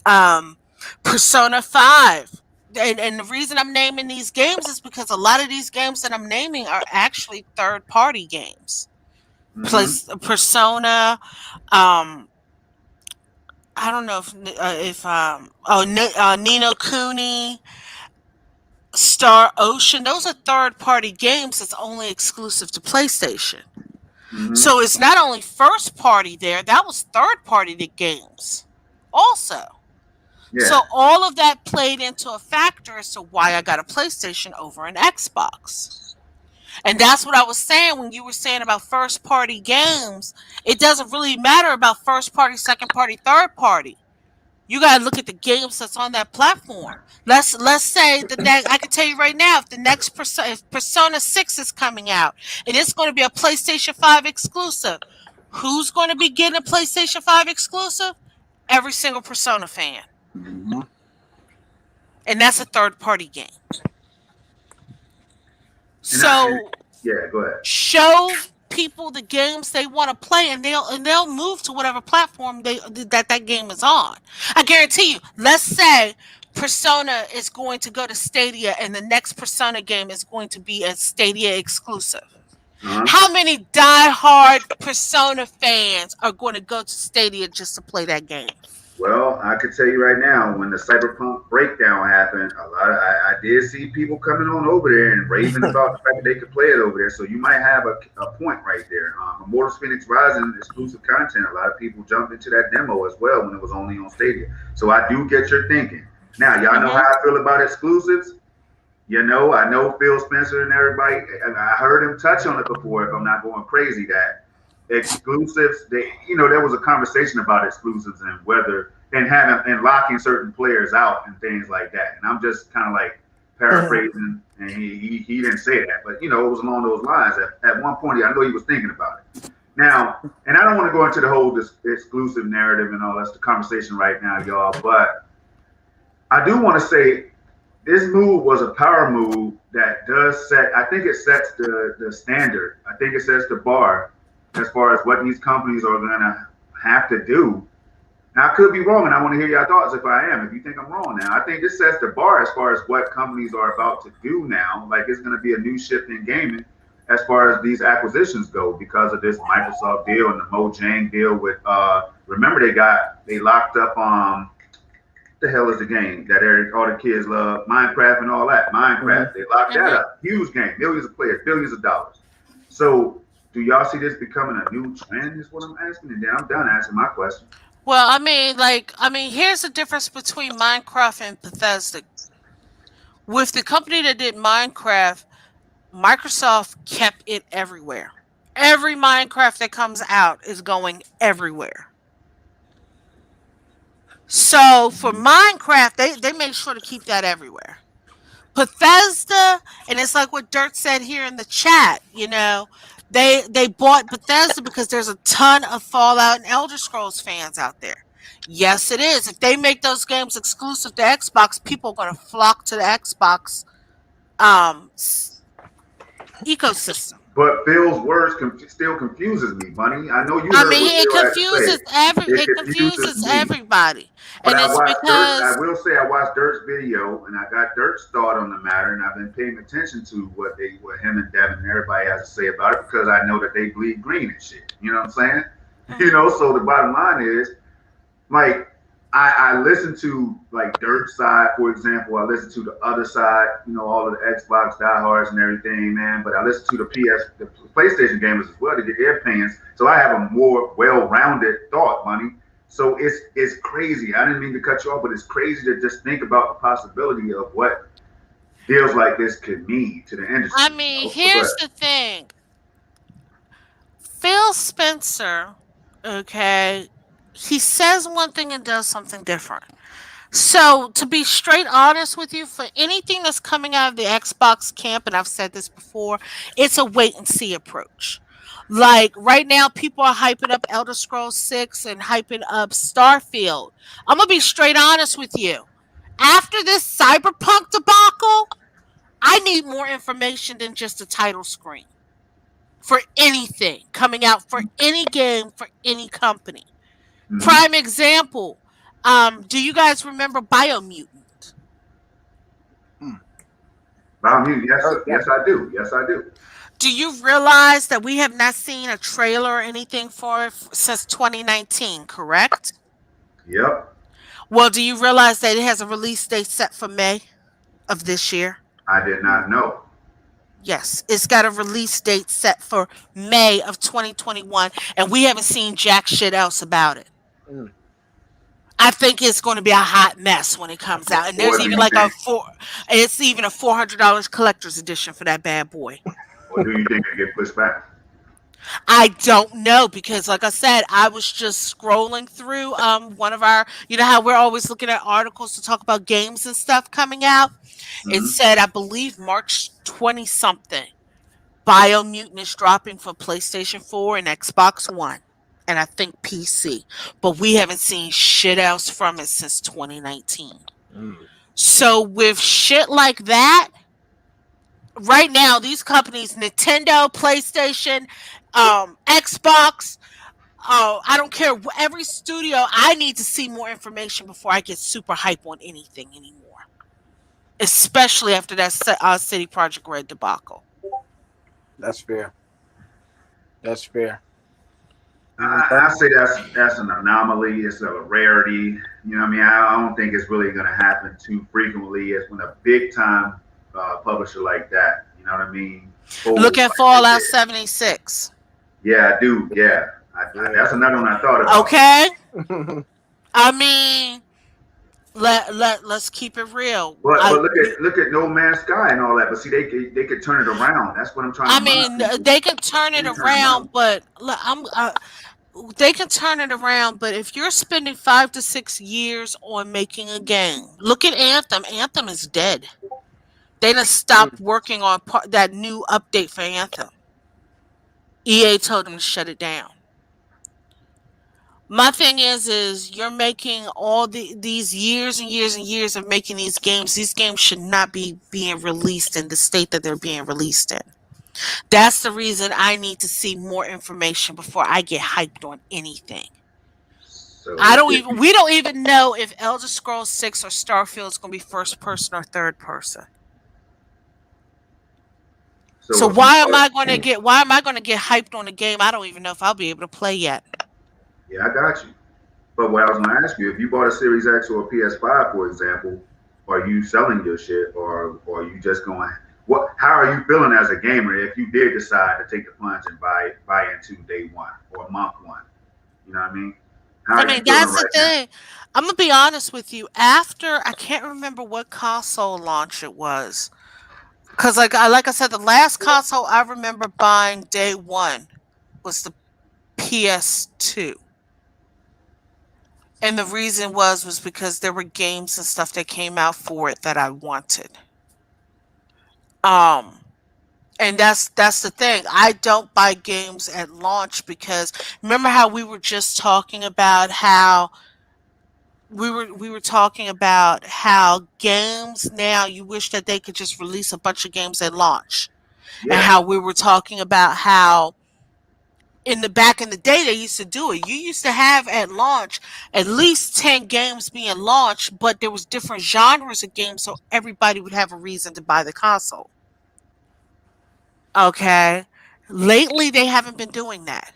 Persona 5. And the reason I'm naming these games is because a lot of these games that I'm naming are actually third party games. Mm-hmm. Persona, um, I don't know if Nino Kuni, Star Ocean, those are third party games that's only exclusive to PlayStation. Mm-hmm. So it's not only first party there, that was third party to games also. Yeah. So all of that played into a factor as to why I got a PlayStation over an Xbox. And that's what I was saying when you were saying about first party games. It doesn't really matter about first party, second party, third party. You gotta look at the games that's on that platform. Let's say the next. I can tell you right now, if the next if Persona 6 is coming out and it's going to be a PlayStation 5 exclusive, who's going to be getting a PlayStation 5 exclusive? Every single Persona fan, Mm-hmm. and that's a third party game. And So yeah, go ahead. show people the games they want to play, and they'll move to whatever platform that game is on. I guarantee you. Let's say Persona is going to go to Stadia, and the next Persona game is going to be a Stadia exclusive. Uh-huh. How many diehard Persona fans are going to go to Stadia just to play that game? Well, I can tell you right now, when the Cyberpunk breakdown happened, I did see people coming on over there and raving about the fact that they could play it over there. So you might have a point right there. Immortals Phoenix Rising exclusive content. A lot of people jumped into that demo as well when it was only on Stadia. So I do get your thinking. Now, y'all know how Mm-hmm. I feel about exclusives. I know Phil Spencer and everybody, and I heard him touch on it before, if I'm not going crazy, that exclusives, there was a conversation about exclusives and whether, and having, and locking certain players out and things like that. And I'm just kind of like paraphrasing, and he didn't say that, but, it was along those lines. At one point, I know he was thinking about it. Now, and I don't want to go into the whole exclusive narrative and all that's the conversation right now, y'all, but I do want to say this move was a power move that does set. I think it sets the standard. I think it sets the bar as far as what these companies are gonna have to do. Now I could be wrong, and I want to hear your thoughts if I am. If you think I'm wrong, now I think this sets the bar as far as what companies are about to do now. Like it's gonna be a new shift in gaming as far as these acquisitions go because of this Microsoft deal and the Mojang deal with. Remember they locked up the hell is the game that all the kids love? Minecraft and all that. Minecraft. Mm-hmm. They locked that Mm-hmm. up. Huge game. Millions of players, billions of dollars. So do y'all see this becoming a new trend is what I'm asking? And then I'm done asking my question. Well, here's the difference between Minecraft and Bethesda. With the company that did Minecraft, Microsoft kept it everywhere. Every Minecraft that comes out is going everywhere. So for Mm-hmm. Minecraft, they made sure to keep that everywhere. Bethesda, and it's like what Dirt said here in the chat, they bought Bethesda because there's a ton of Fallout and Elder Scrolls fans out there. Yes, it is. If they make those games exclusive to Xbox, people are going to flock to the Xbox um, ecosystem. But Phil's words still confuses me, Bunny. I know you I heard mean, what Phil had to say. It it confuses confuses me. everybody, But and I it's watched Dirt. I because will say I watched Dirt's video, and I got Dirt's thought on the matter, and I've been paying attention to what him and Devin and everybody has to say about it because I know that they bleed green and shit. You know what I'm saying? Mhm. So the bottom line is, like, I listen to like Dirt's side, for example. I listen to the other side, all of the Xbox diehards and everything, man. But I listen to the PlayStation gamers as well to get their opinions. So I have a more well-rounded thought, money. So it's crazy. I didn't mean to cut you off, but it's crazy to just think about the possibility of what deals like this could mean to the I industry. mean, So go here's ahead. the thing. Phil Spencer, okay, he says one thing and does something different. So, to be straight honest with you, for anything that's coming out of the Xbox camp, and I've said this before, it's a wait and see approach. Like right now, people are hyping up Elder Scrolls 6 and hyping up Starfield. I'm gonna be straight honest with you. After this Cyberpunk debacle, I need more more information than just a title screen for anything coming out for any game for any company. Mm-hmm. Prime example. Do you guys remember Biomutant? Mm. Biomutant, yes, Heard that yes, one. I do. Yes, I do. Do you realize that we have not seen a trailer or anything for it since 2019, correct? Yep, Well, do you realize that it has a release date set for May of this year? I did Mm. not know. Yes, it's got a release date set for May of 2021, and we haven't seen jack shit else about it. Mm. I think it's going to be a hot mess when it comes out, and there's Or do even you like a think, four. It's even a $400 collector's edition for that bad boy. or do you think it get pushed back? I don't know because, like I said, I was just scrolling through one of our. You know how we're always looking at articles to talk about games and stuff coming out. It Mm-hmm. said, I believe March 20 something. Biomutant is dropping for PlayStation 4 and Xbox One, and I think PC. But we haven't seen shit else from it since 2019. Mm. So with shit like that, right now these companies, Nintendo, PlayStation, Xbox, oh, I don't care. Every studio, I need to see more information before I get super hype on anything anymore. Especially after that City Project Red debacle. That's fair. That's fair. I say that's an anomaly. It's a rarity. You know what I mean? I don't think it's really going to happen too frequently as when a big time publisher like that, you know what I mean, Look folds at like they Fallout did. 76. Yeah, I do. Yeah. That's another one I thought about. Okay? Mm. I mean, let's keep it real. But look at No Man's Sky and all that. But see, they could turn it around. That's what I'm trying to I remind mean, people. they can turn They it can turn it around. around, but look, they can turn it around. But if you're spending 5 to 6 years on making a game, look at Anthem. Anthem is dead. They done stopped working on that new update for Anthem. EA told them to shut it down. My thing is you're making all these years and years and years of making these games. These games should not be being released in the state that they're being released in. That's the reason I need to see more information before I get hyped on anything. I So don't if even we don't even know if Elder Scrolls 6 or Starfield is going to be first person or third person. So so if you why am I going to get hyped on a game I don't even know if I'll be able to play yet? yeah, I got you. But what I was going to ask you, if you bought a Series X or a PS5, for example, are you selling your shit, or are you just going? What? How are you feeling as a gamer if you did decide to take the plunge and buy into day one or month one? You know what I mean? How I are you mean, feeling that's the right now? thing. I'm gonna be honest with you. After I can't remember what console launch it was, because like I said, the last console I remember buying day one was the PS2, and the reason was because there were games and stuff that came out for it that I wanted. Um, and that's the thing. I don't buy games at launch because remember how we were just talking about how we were talking about how games now you wish that they could just release a bunch of games at launch, and Yeah, how we were talking about how in the back in the day they used to do it. You used to have at launch at least 10 games being launched, but there was different genres of games so everybody would have a reason to buy the console. Okay. Lately they haven't been doing that.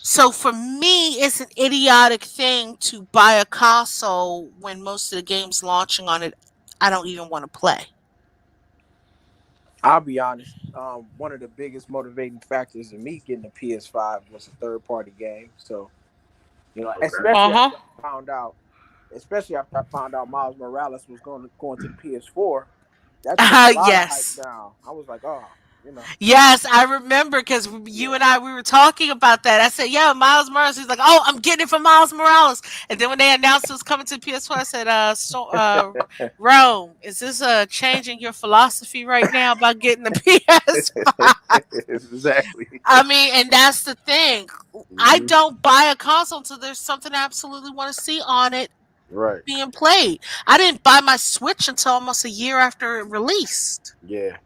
So for me, it's an idiotic thing to buy a console when most of the games launching on it, I don't even want to play. I'll be honest. One of the biggest motivating factors in me getting a PS5 was a third party game. So, okay. Uh especially after I found out Miles Morales was going to the PS4, that took a huh. lot of hype Yes. down. I was like, oh, you know, Yes, I remember because you yeah. and I we were talking about that. I said, "Yeah, Miles Morales." He's like, "Oh, I'm getting it for Miles Morales." And then when they announced it was coming to the PS4, I said, Rome, is this changing your philosophy right now about getting the PS5?" Exactly. I mean, and that's the thing. I Hmm. don't buy a console until there's something I absolutely want to see on it Right. being played. I didn't buy my Switch until almost a year after it released. Yeah.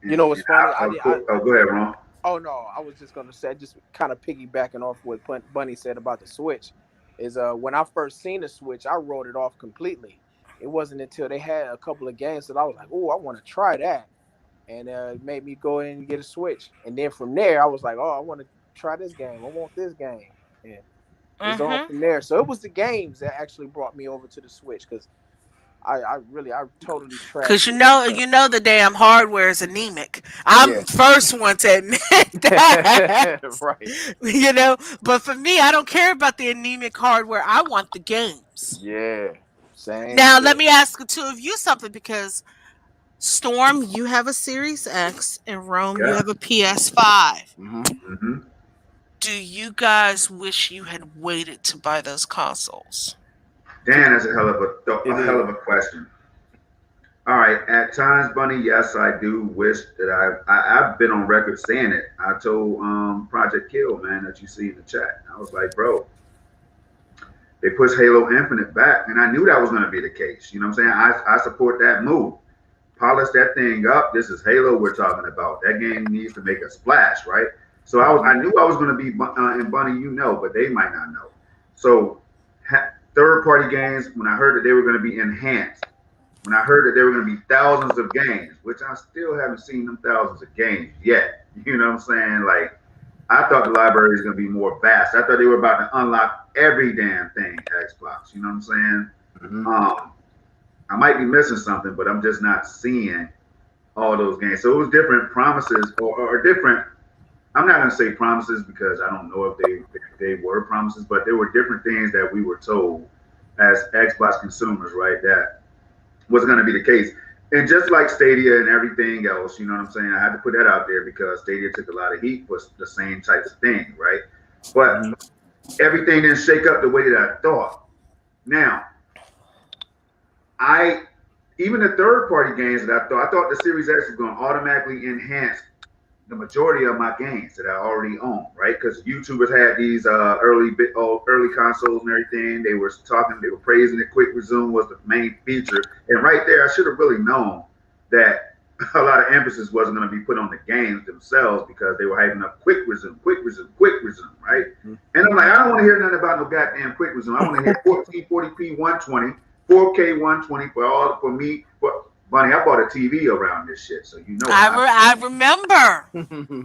You know what's funny? Oh, go ahead, Ron. Oh no, I was just gonna say, just kind of piggybacking off what Bunny said about the Switch, is when I first seen the Switch, I wrote it off completely. It wasn't until they had a couple of games that I was like, oh, I want to try that, and it made me go in and get a Switch. And then from there, I was like, oh, I want to try this game. I want this game, and it's on Mm-hmm. from there. So it was the games that actually brought me over to the Switch because I totally Cause trashed it. you know the damn hardware is anemic. I'm Yeah, the first one to admit that. right. You know, but for me, I don't care about the anemic hardware. I want the games. Yeah, same Now, let here. me ask the two of you something because Storm, you have a Series X, and Rome, you Yeah. have a PS5. Hmm. Mm-hmm. Do you guys wish you had waited to buy those consoles? Dan, that's It a hell of is. a question. All right. At times, Bunny, yes, I do wish that I've been on record saying it. I told Project Kill, man, that you see in the chat. I was like, bro, they pushed Halo Infinite back, and I knew that was going to be the case. You know what I'm saying? I support that move. Polish that thing up. This is Halo we're talking about. That game needs to make a splash, right? So I Hmm. knew I was going to be in Bunny, you know, but they might not know. So third party games, when I heard that they were going to be enhanced, when I heard that there were going to be thousands of games, which I still haven't seen them thousands of games yet. You know what I'm saying? Like, I thought the library is going to be more vast. I thought they were about to unlock every damn thing Xbox. You know what I'm saying? Hmm. Um, I might be missing something, but I'm just not seeing all those games. So it was different promises or different. I'm not going to say promises because I don't know if they were promises, but there were different things that we were told as Xbox consumers, right? That was going to be the case. And just like Stadia and everything else, you know what I'm saying? I had to put that out there because Stadia took a lot of heat for the same types of things, right? But Hmm. everything didn't shake up the way that I thought. Now, I even the third party games that I thought the Series X was going to automatically enhance the majority of my games that I already own, right? Because YouTubers had these early consoles and everything. They were talking, they were praising it. Quick resume was the main feature, and right there, I should have really known that a lot of emphasis wasn't going to be put on the games themselves because they were hyping up quick resume, right? And I'm like, I don't want to hear nothing about no goddamn quick resume. I want to hear 1440p 120, 4K 120 for me. For Bunny, I bought a TV around this shit, so you know I remember.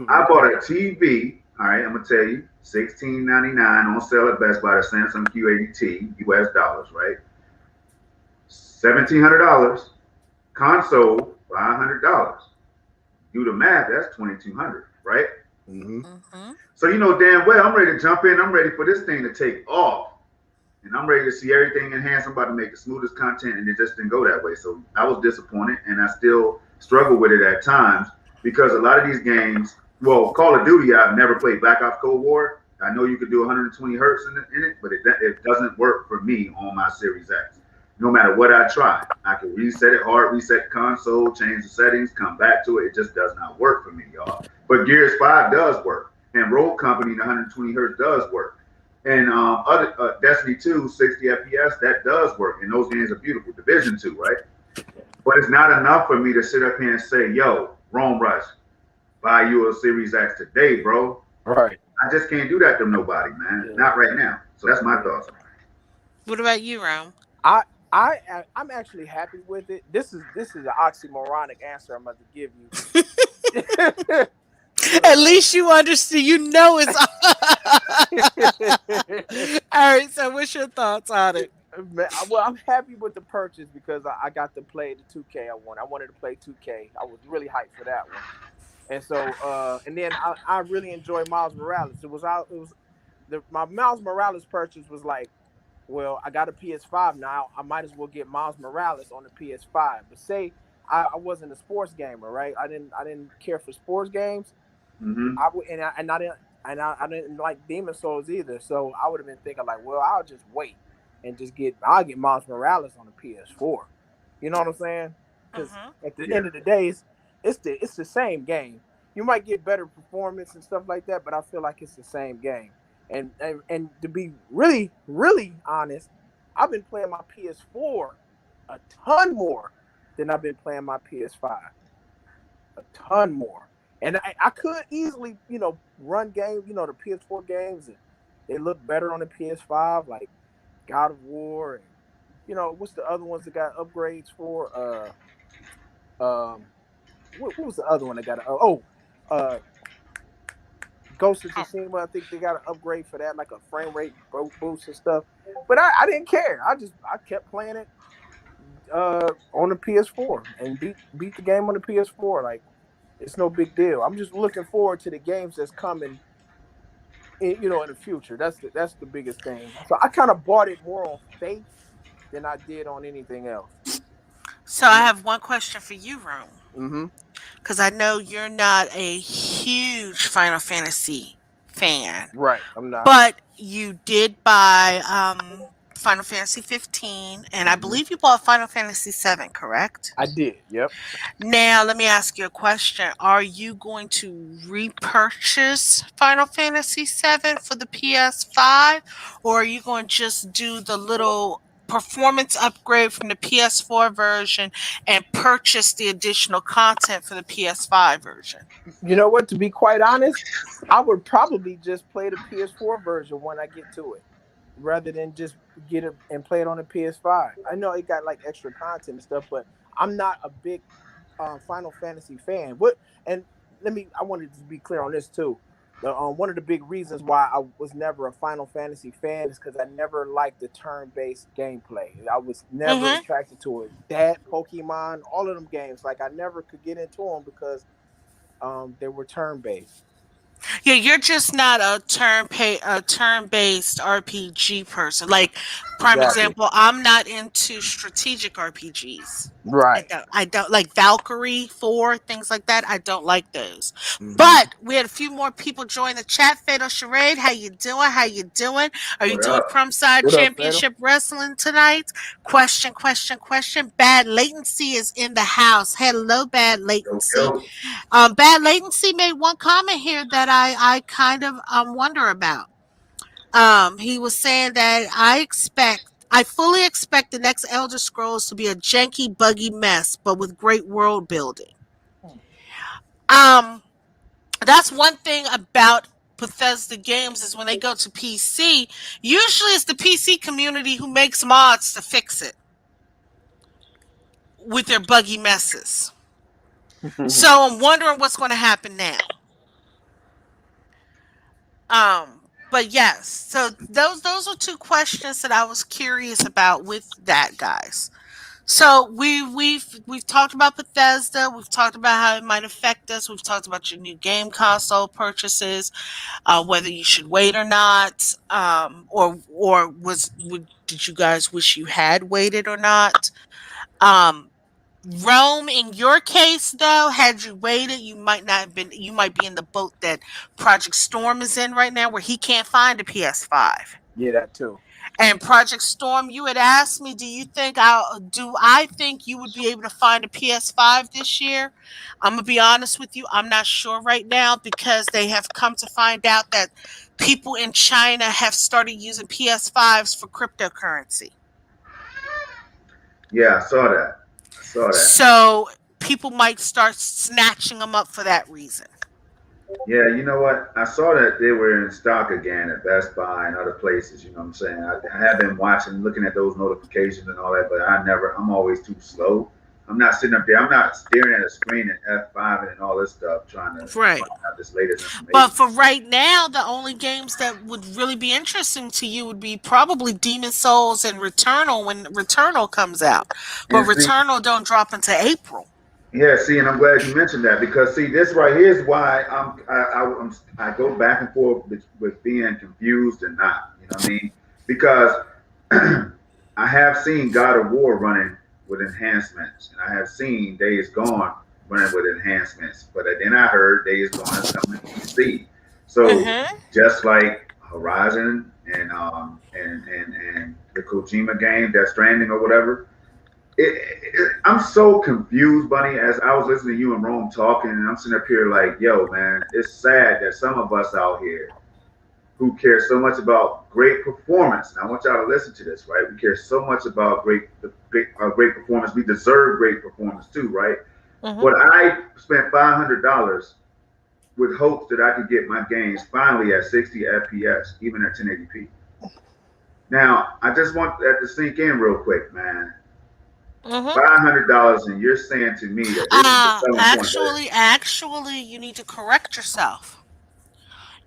I bought a TV. All right, I'm gonna tell you, $16.99 on sale at Best Buy, the Samsung Q80T, US dollars, right? $1,700. Console, $500. Do the math, that's 2,200, right? Hmm. Hmm. So you know damn well I'm ready to jump in. I'm ready for this thing to take off. And I'm ready to see everything enhanced. I'm about to make the smoothest content, and it just didn't go that way. So I was disappointed, and I still struggle with it at times because a lot of these games, well, Call of Duty, I've never played Black Ops Cold War. I know you could do 120 hertz in it, but it doesn't work for me on my Series X. No matter what I try, I can reset it hard, reset the console, change the settings, come back to it. It just does not work for me, y'all. But Gears 5 does work, and Rogue Company, the 120 hertz does work. And other Destiny 2, 60 FPS, that does work. And those games are beautiful. Division 2, right? But it's not enough for me to sit up here and say, yo, Rome Rush, buy you a Series X today, bro. Right. I just can't do that to nobody, man. Yeah. Not right now. So that's my Yeah. thoughts. What about you, Rome? I I'm actually happy with it. This is an oxymoronic answer I'm about to give you. But At least you understand. You know it's. All right. So, what's your thoughts on it? well, I'm happy with the purchase because I got to play the 2K I wanted. I wanted to play 2K. I was really hyped for that one. And so and then I really enjoy Miles Morales. It was my Miles Morales purchase was like, well, I got a PS5 now. I might as well get Miles Morales on the PS5. But say I wasn't a sports gamer, right? I didn't care for sports games. Mm-hmm. I didn't like Demon Souls either. So I would have been thinking like, well, I'll just wait and I'll get Miles Morales on the PS4. You know what I'm saying? Because Hmm. at the Yeah. end of the day, it's the same game. You might get better performance and stuff like that, but I feel like it's the same game. And to be really honest, I've been playing my PS4 a ton more than I've been playing my PS5. a ton more. And I could easily, run games, the PS4 games, and they look better on the PS5, like God of War, and what's the other ones that got upgrades for? What was the other one that got? Uh, Ghost of Tsushima. I think they got an upgrade for that, like a frame rate boost and stuff. But I didn't care. I kept playing it on the PS4 and beat the game on the PS4. Like, it's no big deal. I'm just looking forward to the games that's coming in the future. That's the biggest thing. So I kind of bought it more on faith than I did on anything else. So I have one question for you, Rome, Mm-hmm. because I know you're not a huge Final Fantasy fan, Right. I'm not. but you did buy Final Fantasy 15, and I Mm-hmm. believe you bought Final Fantasy 7, correct? I did. Yep. Now, let me ask you a question. Are you going to repurchase Final Fantasy 7 for the PS5, or are you going to just do the little performance upgrade from the PS4 version and purchase the additional content for the PS5 version? You know what? To be quite honest, I would probably just play the PS4 version when I get to it, rather than just get it and play it on the PS5. I know it got like extra content and stuff, but I'm not a big Final Fantasy fan. What? And I wanted to be clear on this too. One of the big reasons why I was never a Final Fantasy fan is because I never liked the turn-based gameplay. I was never Mm-hmm. attracted to it. That Pokemon, all of them games, like I never could get into them because they were turn-based. Yeah, you're just not a turn-based RPG person. Like, prime Exactly. example, I'm not into strategic RPGs. Right. I don't like Valkyrie 4, things like that. I don't like those. Mm-hmm. But we had a few more people join the chat. Fatal Charade, how you doing? How you doing? Are you What doing up? Crumbside What up, Fatal? Championship Wrestling tonight? Question, question, question. Bad Latency is in the house. Hello, Bad Yo, Latency. yo. Bad Latency made one comment here that I kind of wonder about. He was saying that I fully expect the next Elder Scrolls to be a janky, buggy mess, but with great world building. Um, that's one thing about Bethesda games is when they go to PC, usually it's the PC community who makes mods to fix it with their buggy messes. So I'm wondering what's going to happen now. But yes, so those are two questions that I was curious about with that, guys. So we've talked about Bethesda. We've talked about how it might affect us. We've talked about your new game console purchases, whether you should wait or not, did you guys wish you had waited or not? Um, Rome, in your case, though, had you waited, you might not have been. You might be in the boat that Project Storm is in right now, where he can't find a PS5. Yeah, that too. And Project Storm, you had asked me, I think you would be able to find a PS5 this year? I'm gonna be honest with you, I'm not sure right now because they have come to find out that people in China have started using PS5s for cryptocurrency. Yeah, I saw that. I saw that. So people might start snatching them up for that reason. Yeah, you know what? I saw that they were in stock again at Best Buy and other places. You know what I'm saying? I have been watching, looking at those notifications and all that, but I'm always too slow. I'm not sitting up there. I'm not staring at a screen at F5 and all this stuff trying to Right. find out this latest But information. for right now, the only games that would really be interesting to you would be probably Demon Souls and Returnal when Returnal comes out. But And see, Returnal don't drop into April. yeah, see, and I'm glad you mentioned that because see, this right here is why I go back and forth with being confused and not. You know what I mean? Because I have seen God of War running with enhancements, and I have seen Days Gone running with enhancements. But then I heard Days Gone is coming to PC. So Mm-hmm. just like Horizon and the Kojima game, Death Stranding or whatever, I'm so confused, Bunny, as I was listening to you and Rome talking, and I'm sitting up here like, yo, man, it's sad that some of us out here who care so much about great performance, and I want y'all to listen to this, right? We care so much about great performance. We deserve great performance too, right? Mm-hmm. But I spent $500 with hopes that I could get my games finally at 60 FPS, even at 1080p. Now, I just want that to sink in real quick, man. Mm-hmm. $500, and you're saying to me that this is the selling point. Actually, you need to correct yourself.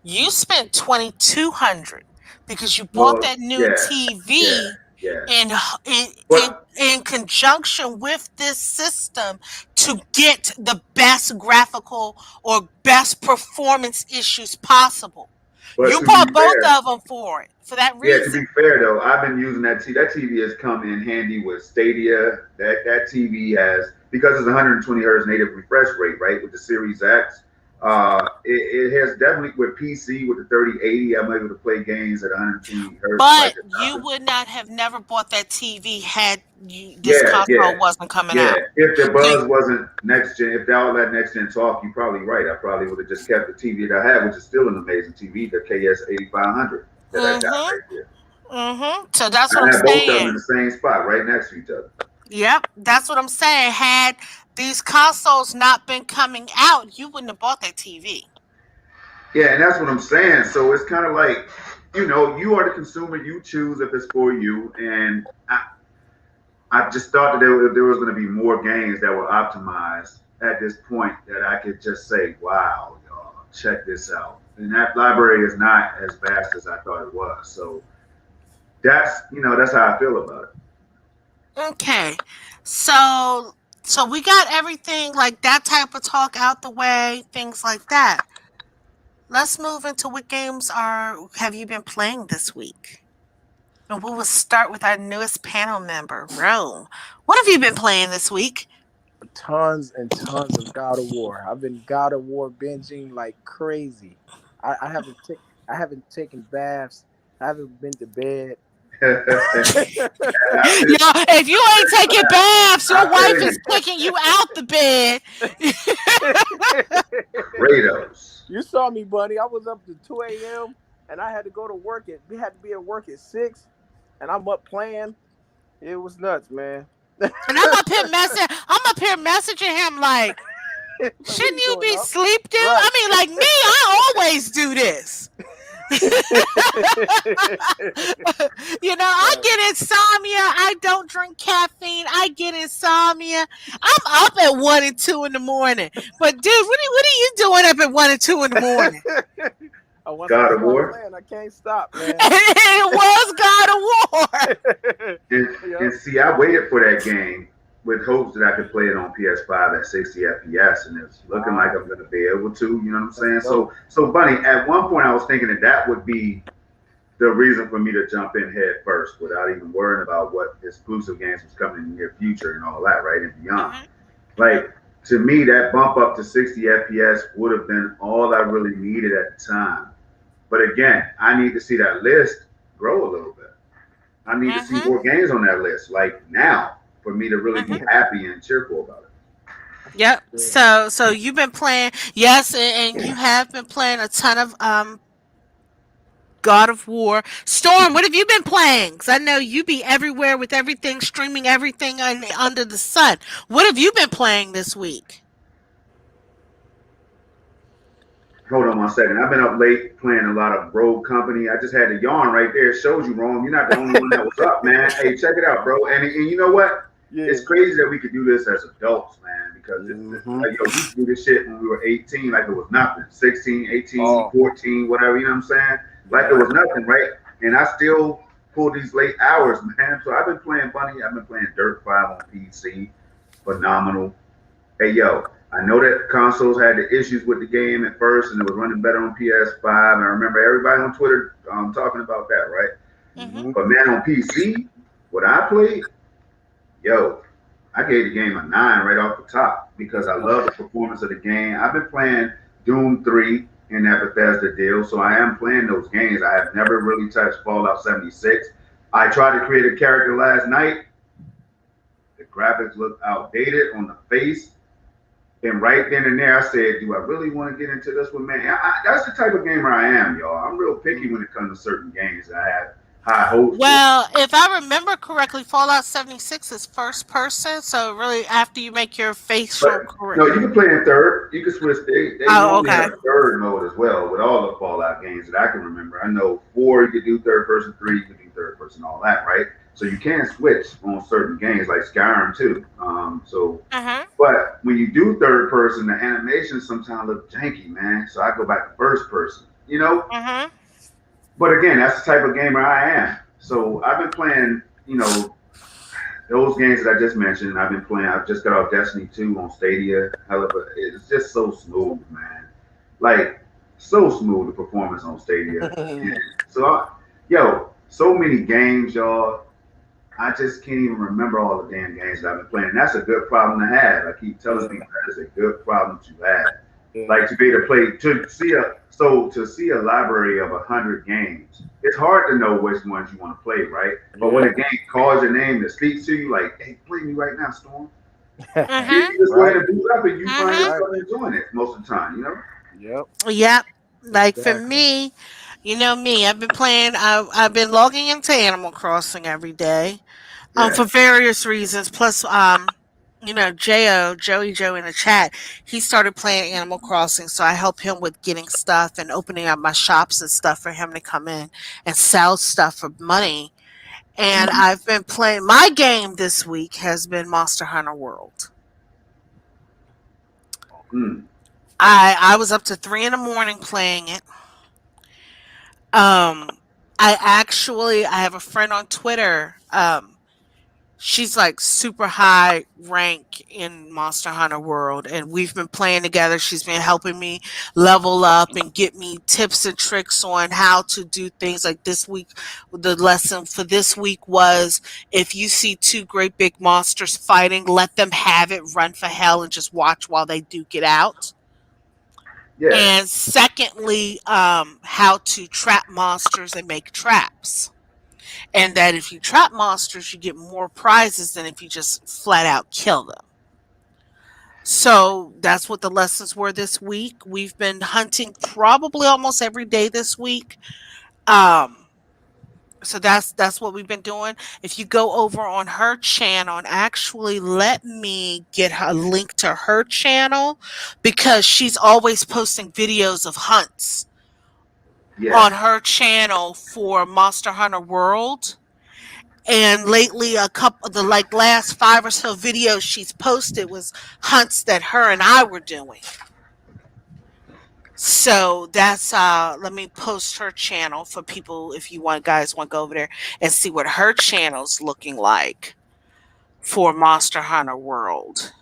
You spent 2,200 because you bought Well, that new yeah, yeah, TV yeah. in in in But in conjunction with this system to get the best graphical or best performance issues possible. but You to be bought both fair, of them for it for that yeah, to reason. be fair though, I've been using that TV. That TV has come in handy with Stadia. That TV has, because it's 120 hertz native refresh rate, right? With the Series X, it has definitely with PC with the 3080. I'm able to play games at 120 hertz like But it's you nothing. would not have never bought that TV had this Yeah, yeah, console wasn't coming yeah. out. If the So buzz wasn't next gen, if all that next gen talk, you're probably right. I probably would have just kept the TV that I had, which is still an amazing TV, the KS 8500 that I got mhm. right here. Mhm. So that's what I I'm had both of them in saying. the same spot, right next to each other. Yep, that's what I'm saying. Had these consoles not been coming out, you wouldn't have bought that TV. Yeah, and that's what I'm saying. So it's kind of like, you are the consumer. You choose if it's for you. And I just thought that there was going to be more games that were optimized at this point that I could just say, wow, y'all, check this out. And that library is not as vast as I thought it was. So that's how I feel about it. Okay. So we got everything like that type of talk out the way, things like that. Let's move into what games are have you been playing this week? And we will start with our newest panel member, Rome. What have you been playing this week? Tons and tons of God of War. I've been God of War binging like crazy. I haven't I haven't taken baths. I haven't been to bed. Yo, if you ain't taking baths, your I wife tell is you, kicking you out the bed. Kratos. You saw me, Bunny. I was up to 2 a.m. and I had to go to work at. We had to be at work at 6, and I'm up playing. It was nuts, man. And I'm up here messaging him like, Like, what are shouldn't you you doing be up? sleep dude? Right. I mean, like me, I always do this. I Right. get insomnia. I don't drink caffeine. I get insomnia. I'm up at 1 and 2 in the morning. But dude, what are you doing up at 1 and 2 in the morning? Once I God of start War. playing, I can't stop, man. And it was God of War. And Yep. see, I waited for that game with hopes that I could play it on PS5 at 60 FPS, and it's looking like Wow. I'm going to be able to. You know what I'm That's saying? dope. So Bunny, at one point I was thinking that would be the reason for me to jump in head first without even worrying about what exclusive games was coming in the near future and all that, right, and beyond. Mhm. Like, to me, that bump up to 60 FPS would have been all I really needed at the time. But again, I need to see that list grow a little bit. I need to see Mhm. more games on that list, like now, for me to really be Mhm. happy and cheerful about it. Yep. Yeah. So you've been playing, yes, and you have been playing a ton of God of War. Storm, what have you been playing? Because I know you be everywhere with everything, streaming everything under the sun. What have you been playing this week? Hold on one second. I've been up late playing a lot of Rogue Company. I just had the yarn right there. It shows you, Rome. You're not the only one that was up, man. Hey, check it out, bro. And you know what? Yeah. It's crazy that we could do this as adults, man, because Mm-hmm. like, yo, we used to do this shit when we were 18 like it was nothing. 16, 18, Oh, 14, whatever, you know what I'm saying? Like it yeah. was nothing, right? And I still pull these late hours, man. So I've been playing Bunny. I've been playing Dirt 5 on PC. Phenomenal. Hey, yo, I know that consoles had the issues with the game at first, and it was running better on PS5. I remember everybody on Twitter talking about that, right? Mm-hmm. Mm-hmm. But man, on PC, what I played, yo, I gave the game a 9 right off the top because I love the performance of the game. I've been playing Doom 3 in that Bethesda deal, so I am playing those games. I have never really touched Fallout 76. I tried to create a character last night. The graphics look outdated on the face. And right then and there, I said, "Do I really want to get into this one, man?" That's the type of gamer I am, y'all. I'm real picky when it comes to certain games. I have I hope so. Well, if I remember correctly, Fallout 76 is first person, so really after you make your But facial correct. no, you can play in third. You can switch. They Oh, normally have okay. a third mode as well with all the Fallout games that I can remember. I know four you could do third person, three you could do third person, all that, right? So you can switch on certain games like Skyrim too. Mhm. But when you do third person, the animations sometimes look janky, man. So I go back to first person, you know. Mhm. But again, that's the type of gamer I am. So I've been playing, those games that I just mentioned. I've been playing. I've just got off Destiny 2 on Stadia. Hell of a, it's just so smooth, man. Like so smooth the performance on Stadia. And so, so many games, y'all. I just can't even remember all the damn games that I've been playing. And that's a good problem to have. I keep telling Yeah, people that is a good problem to have. yeah, Like to be able to play to see a library of 100 games. It's hard to know which ones you want to play, right? But when yeah. a game calls your name that speaks to you, like, hey, play me right now, Storm. Mhm. You just go ahead Right, and boot up and you find Mhm. right. yourself enjoying it most of the time, you know? Yep, Yep. Like for exactly. me, you know me, I've been playing. I've been logging into Animal Crossing every day. Yeah. For various reasons. Plus, Joey Joe in the chat, he started playing Animal Crossing, so I help him with getting stuff and opening up my shops and stuff for him to come in and sell stuff for money. And Mm-hmm. I've been playing. My game this week has been Monster Hunter World. Mm. I was up to 3 in the morning playing it. Um, I have a friend on Twitter. She's like super high rank in Monster Hunter World, and we've been playing together. She's been helping me level up and get me tips and tricks on how to do things. Like this week, the lesson for this week was if you see two great big monsters fighting, let them have it, run for hell, and just watch while they duke it out. Yeah. And secondly, how to trap monsters and make traps, and that if you trap monsters, you get more prizes than if you just flat out kill them. So that's what the lessons were this week. We've been hunting probably almost every day this week. Um, so that's what we've been doing. If you go over on her channel, and actually let me get a link to her channel because she's always posting videos of hunts Yes. on her channel for Monster Hunter World. And lately, a couple the like last 5 or so videos she's posted was hunts that her and I were doing. So that's let me post her channel for people if you want to go over there and see what her channel's looking like for Monster Hunter World.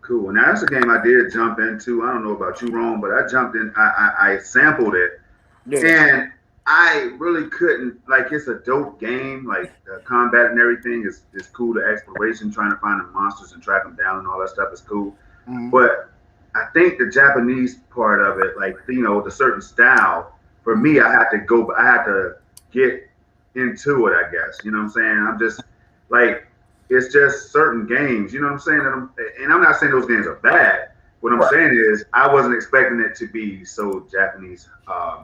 Cool. Now that's a game I did jump into. I don't know about you, Ron, but I jumped in. I sampled it, Yeah. and I really couldn't. Like, it's a dope game. Like the combat and everything is cool. The exploration, trying to find the monsters and track them down and all that stuff is cool. Mhm. But I think the Japanese part of it, like the certain style, for me, I had to get into it. I guess you know what I'm saying. I'm just like it's just certain games. You know what I'm saying? And I'm not saying those games are bad. What I'm Right. saying is I wasn't expecting it to be so Japanese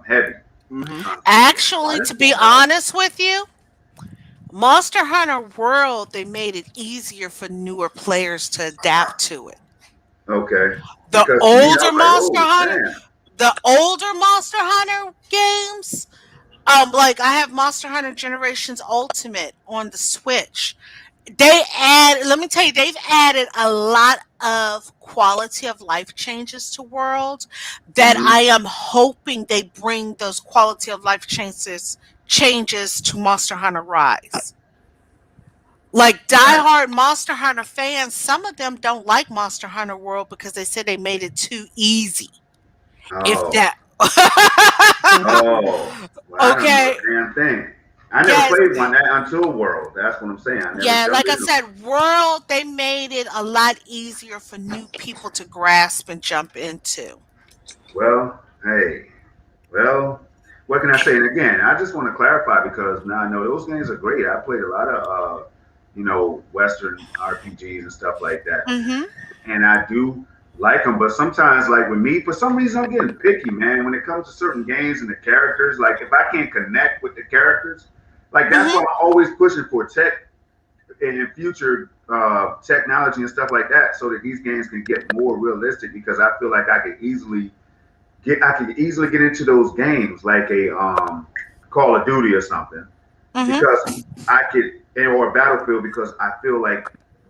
heavy. Mhm. Actually, That's to be going on. honest with you, Monster Hunter World they made it easier for newer players to adapt to it. Okay. The Because to me, I older was like, Monster oh Hunter, damn. the older Monster Hunter games, like I have Monster Hunter Generations Ultimate on the Switch. Let me tell you, they've added a lot of quality of life changes to World that Mm-hmm. I am hoping they bring those quality of life changes to Monster Hunter Rise. Like Right. diehard Monster Hunter fans, some of them don't like Monster Hunter World because they said they made it too easy. If Oh. that Oh. Well, I don't know okay, a damn thing. I never yes, played one until World. That's what I'm saying. I never yeah, jumped like I into one. said, World they made it a lot easier for new people to grasp and jump into. Well, hey, well, what can I say? And again, I just want to clarify because now I know those games are great. I played a lot of, Western RPGs and stuff like that. Mhm. And I do like them, but sometimes, like with me, for some reason, I'm getting picky, man. When it comes to certain games and the characters, like if I can't connect with the characters, like that's why Hmm. I'm always pushing for tech and future technology and stuff like that, so that these games can get more realistic. Because I feel like I could easily get into those games, like a Call of Duty or something, Hmm. because I could, or Battlefield, because I feel like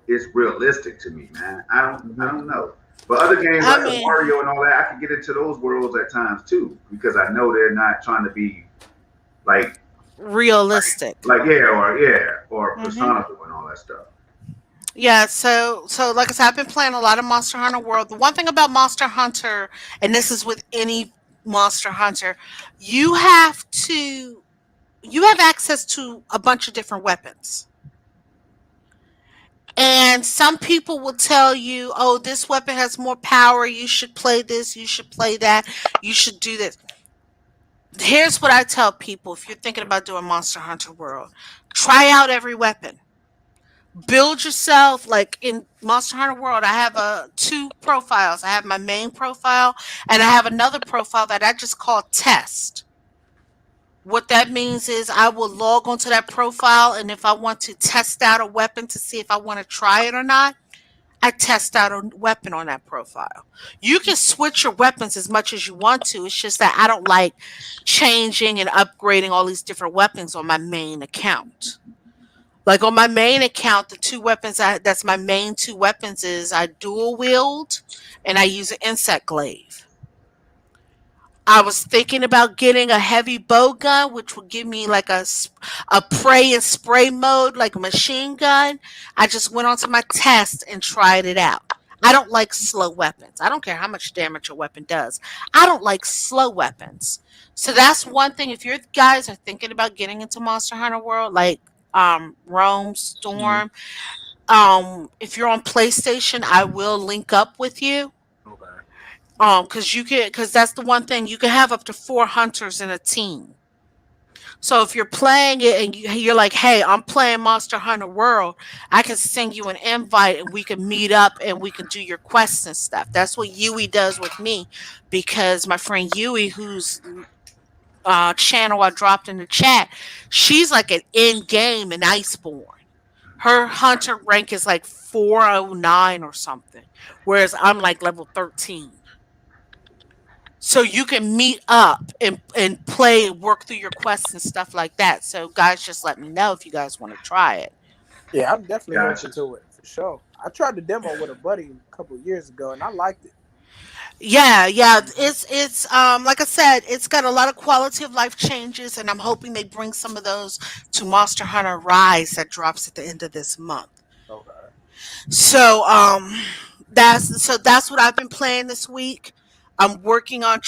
it's realistic to me, man. I Mhm. don't know. But other games I like a mean, Mario and all that, I can get into those worlds at times too, because I know they're not trying to be like, realistic. or Hmm. personifical and all that stuff. Yeah, so like I said, I've been playing a lot of Monster Hunter World. The one thing about Monster Hunter, and this is with any Monster Hunter, you have to you have access to a bunch of different weapons. And some people will tell you, oh, this weapon has more power, you should play this, you should play that, you should do this. Here's what I tell people if you're thinking about doing Monster Hunter World. Try out every weapon. Build yourself like in Monster Hunter World. I have two profiles. I have my main profile and I have another profile that I just call test. What that means is I will log onto that profile, and if I want to test out a weapon to see if I want to try it or not, I test out a weapon on that profile. You can switch your weapons as much as you want to. It's just that I don't like changing and upgrading all these different weapons on my main account. Like on my main account, the two weapons that's my main two weapons is I dual wield and I use an insect glaive. I was thinking about getting a heavy bow gun, which would give me like a pray and spray mode, like a machine gun. I just went onto my test and tried it out. I don't like slow weapons. I don't care how much damage a weapon does. I don't like slow weapons. So that's one thing. If you guys are thinking about getting into Monster Hunter World, like Rome, Mhm. Storm, if you're on PlayStation, I will link up with you. Okay. Because because that's the one thing you can have up to four hunters in a team. So if you're playing it and you're like, "Hey, I'm playing Monster Hunter World," I can send you an invite and we can meet up and we can do your quests and stuff. That's what Yui does with me, because my friend Yui, whose channel I dropped in the chat, she's like an in game and Iceborne. Her hunter rank is like 409 or something, whereas I'm like level 13. So you can meet up and play and work through your quests and stuff like that. So guys, just let me know if you guys want to try it. Yeah, I'm definitely Gotcha. open to it for sure. I tried the demo with a buddy a couple of years ago, and I liked it. Yeah, yeah. Hmm. It's like I said, it's got a lot of quality of life changes, and I'm hoping they bring some of those to Monster Hunter Rise that drops at the end of this month. Okay. So that's what I've been playing this week. I'm working on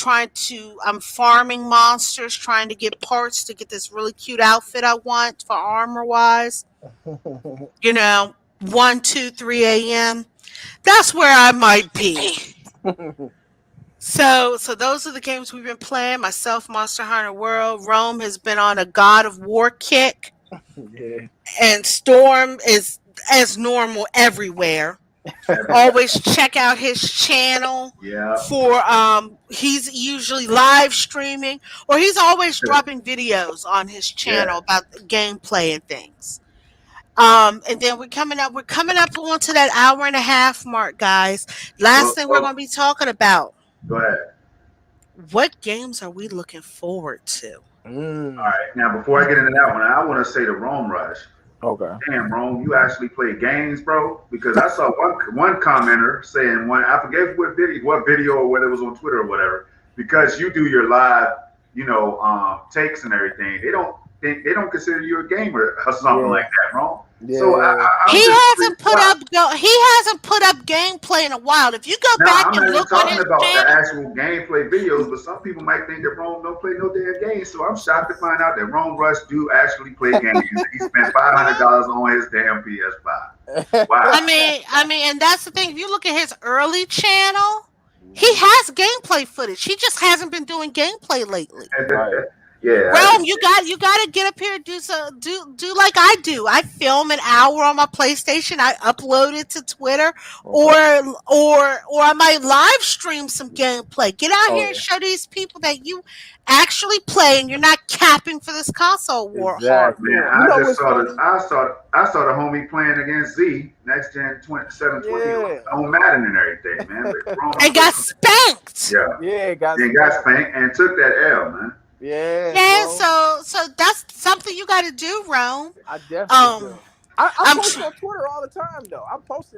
I'm farming monsters, trying to get parts to get this really cute outfit I want for armor wise. 1, 2, 3 a.m. That's where I might be. So those are the games we've been playing. Myself, Monster Hunter World. Rome has been on a God of War kick, Yeah. and Storm is as normal everywhere. Everywhere. Always check out his channel Yeah. for he's usually live streaming, or he's always dropping videos on his channel Yeah. about gameplay and things. And then we're coming up onto that hour and a half mark, guys. Last Well, thing we're going to well, be talking about, go ahead. what games are we looking forward to? All Mm. right. Now, before I get into that one, I want to say the Rome Rush. Okay. Damn, Rome, you actually play games, bro? Because I saw one commenter saying one. I forget what video or whether it was on Twitter or whatever. Because you do your live, takes and everything. They don't consider you a gamer or something Yeah. like that, Rome. So Yeah. I'm just curious why. He hasn't put up gameplay in a while. If you go Now, back I'm and not even look on talking his about the channel, actual gameplay videos, but some people might think that Rome don't play no damn games. So I'm shocked to find out that Rome Rush do actually play games. And he spent $500 on his damn PS5. Wow. and that's the thing. If you look at his early channel, he has gameplay footage. He just hasn't been doing gameplay lately. Right. Yeah, I Rome, can. you got to get up here and do like I do. I film an hour on my PlayStation. I upload it to Twitter, or Okay. I might live stream some gameplay. Get out Oh here and yeah. show these people that you actually play and you're not capping for this console war Exactly. Man, hardware. You I know just what's saw the funny? I saw the homie playing against Z next gen 720 Yeah. on Madden and everything, man. But Rome And played, got spanked. yeah, Yeah, got and got spanked. spanked and took that L, man. Yeah, Yeah, bro. so that's something you got to do, Rome. I definitely Um, do. I I'm post tr- on Twitter all the time though. I post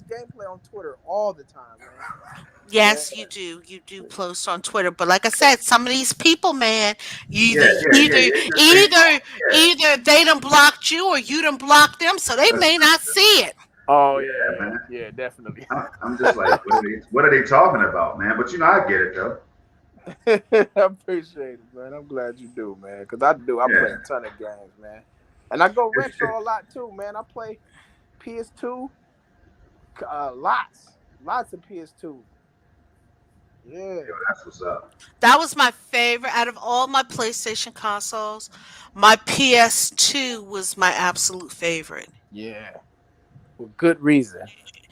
gameplay on Twitter all the time, man. Yes, you do. You do post on Twitter, but like I said, some of these people, man, you Yeah, yeah, yeah, yeah. It just ain't yeah, either they done blocked you or you done blocked them, so they that's, may not see it. Oh yeah, yeah, yeah, man. yeah, definitely. I'm just like, what are they talking about, man? But I get it though. I appreciate it, man. I'm glad you do, man. Cause I do. I play Yeah, a ton of games, man. And I go it's, retro a lot too, man. I play PS2, lots of PS2. Yeah, yo, that's what's up. That was my favorite out of all my PlayStation consoles. My PS2 was my absolute favorite. yeah, with good reason.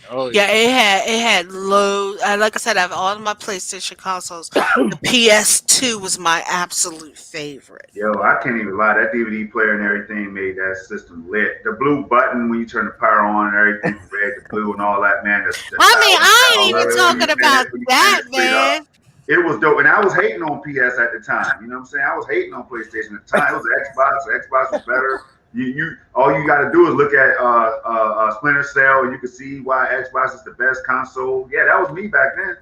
Oh Yeah, yeah. it had low. Like I said, out of all of my PlayStation consoles, the PS2 was my absolute favorite. Yo, I can't even lie. That DVD player and everything made that system lit. The blue button when you turn the power on and everything from red to blue and all that, man. The I mean, I style ain't even of it talking about when you turn that, it straight up. man. It was dope. And I was hating on PS at the time. You know what I'm saying? I was hating on PlayStation at the time. It was Xbox. Xbox was better. You all you got to do is look at Splinter Cell, and you can see why Xbox is the best console. Yeah, that was me back then.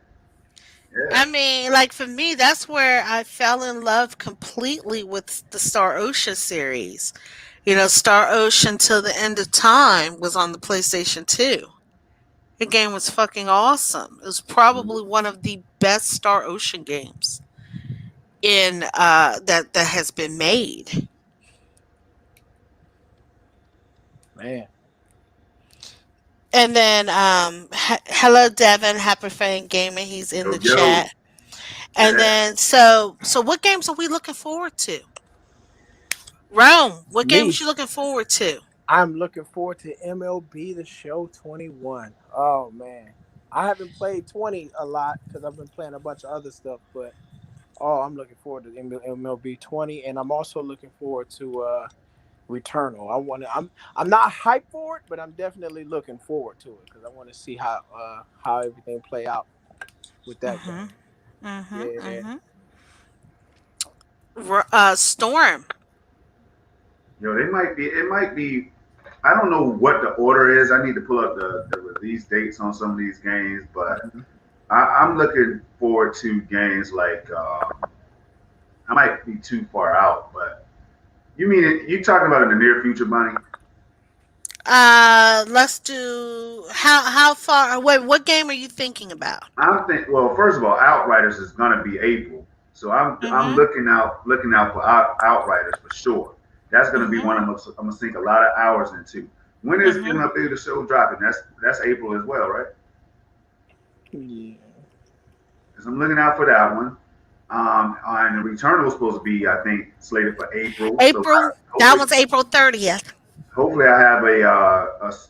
Yeah. I mean, like for me, that's where I fell in love completely with the Star Ocean series. Star Ocean Till the End of Time was on the PlayStation 2. The game was fucking awesome. It was Mhm. probably one of the best Star Ocean games in that has been made. Man. And then hello Devin, Happy Fan Gaming, he's in Yo, the yo. chat. And then so what games are we looking forward to? Rome, what Me, games you looking forward to? I'm looking forward to MLB The Show 21. Oh man, I haven't played 20 a lot because I've been playing a bunch of other stuff. But I'm looking forward to MLB 20, and I'm also looking forward to Returnal. I'm not hyped for it, but I'm definitely looking forward to it because I want to see how everything play out with that Mhm. game. Mhm. Yeah, Mhm. Storm. Yo, they might be. It might be. I don't know what the order is. I need to pull up the release dates on some of these games, but mhm. I'm looking forward to games like I might be too far out, but you talking about in the near future, Bunny? Let's do how far. Wait, what game are you thinking about? I'm think well, first of all, Outriders is gonna be April, so I'm Mhm. looking out for Outriders for sure. That's gonna be Mhm. one I'm gonna sink a lot of hours into. When is Mhm. MLB the show dropping? That's April as well, right? Yeah. Because I'm looking out for that one. And the Returnal was supposed to be, I think, slated for April. So April. That hopefully, one's April 30th. hopefully I have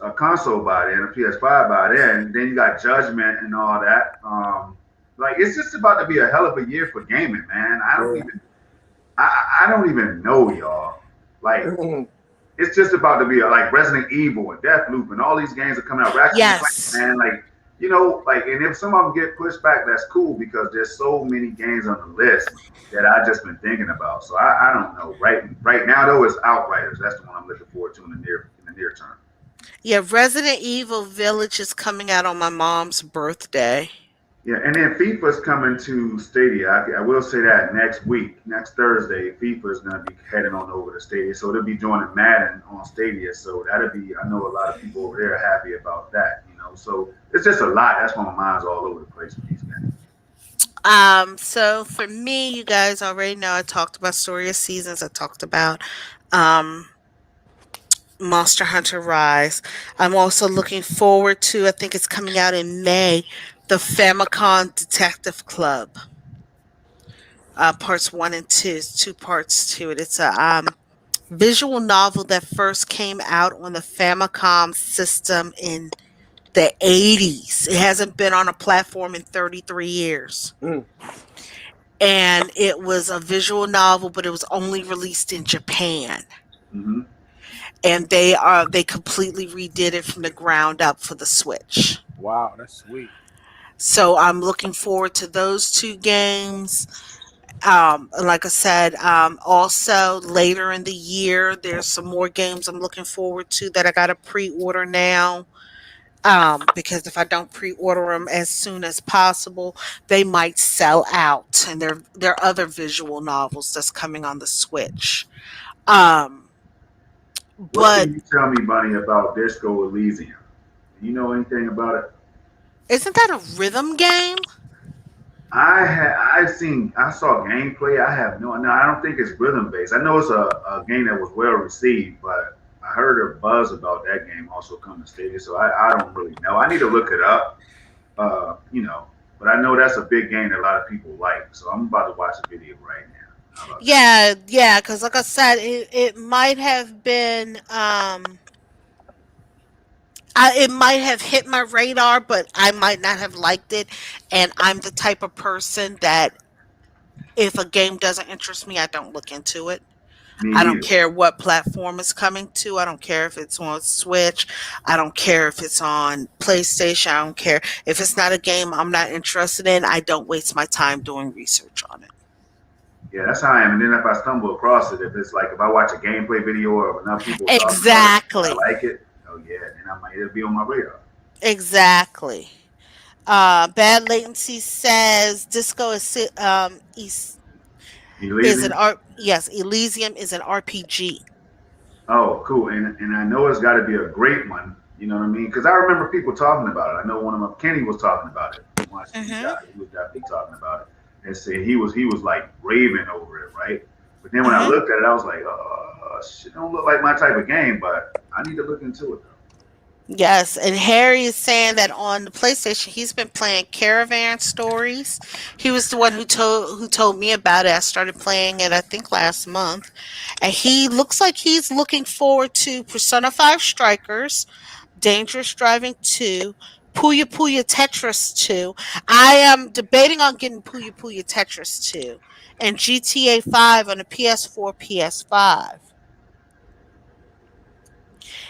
a console by then, a PS5 by then. Then you got Judgment and all that. Like it's just about to be a hell of a year for gaming, man. Yeah. I don't even know, y'all. Like it's just about to be like Resident Evil and Deathloop and all these games are coming out. Ratchet and Clank, Yes. man. Like like, and if some of them get pushed back, that's cool because there's so many games on the list that I just been thinking about. So I don't know. Right now though, it's Outriders. That's the one I'm looking forward to in the near term. Yeah, Resident Evil Village is coming out on my mom's birthday. Yeah, and then FIFA's coming to Stadia. I will say that next week, next Thursday, FIFA is going to be heading on over to Stadia. So they'll be joining Madden on Stadia. So that'll be, I know a lot of people over there are happy about that. So it's just a lot. That's why my mind's all over the place with these games. So for me, you guys already know I talked about Story of Seasons. I talked about um Monster Hunter Rise. I'm also looking forward to, I think it's coming out in May, the Famicom Detective Club. Parts one and two. It's two parts to it. It's a visual novel that first came out on the Famicom system in the 80s. It hasn't been on a platform in 33 years. Mm. And it was a visual novel, but it was only released in Japan. Hmm. And they completely redid it from the ground up for the Switch. Wow, that's sweet. So I'm looking forward to those two games. Like I said, also later in the year, there's some more games I'm looking forward to that I got to pre-order now. Because if I don't pre-order them as soon as possible, they might sell out. And there are other visual novels that's coming on the Switch. Um, What but can you tell me, Bunny, about Disco Elysium? Do you know anything about it? isn't that a rhythm game? I saw gameplay. I have no I don't think it's rhythm based. I know it's a game that was well received, but I heard a buzz about that game also coming to Stadia, so I don't really know. I need to look it up. You know, but I know that's a big game that a lot of people like. So I'm about to watch a video right now. How about that? Yeah, yeah. Because like I said, it might have been it might have hit my radar, but I might not have liked it. And I'm the type of person that if a game doesn't interest me, I don't look into it. Me I don't neither. care what platform it's coming to. I don't care if it's on Switch. I don't care if it's on PlayStation. I don't care. If it's not a game I'm not interested in, I don't waste my time doing research on it. Yeah, that's how I am. And then if I stumble across it, if it's like if I watch a gameplay video or enough people talking about it, I Exactly. like it. Oh yeah, then I might it'll be on my radar. Exactly. Bad Latency says Disco is an Elysium. art. Yes, Elysium is an RPG. Oh, cool. And I know it's got to be a great one. You know what I mean? Because I remember people talking about it. I know one of my Kenny was talking about it. My Steve Mhm. guy, he was definitely talking about it and said he was like raving over it, right? But then when I Mhm. looked at it, I was like, shit, don't look like my type of game. But I need to look into it though. Yes, and Harry is saying that on the PlayStation he's been playing Caravan Stories. He was the one who told me about it. I started playing it I think last month. And he looks like he's looking forward to Persona 5 Strikers, Dangerous Driving 2, Puya Puya Tetris 2. I am debating on getting Puya Puya Tetris 2 and GTA 5 on the PS4, PS5.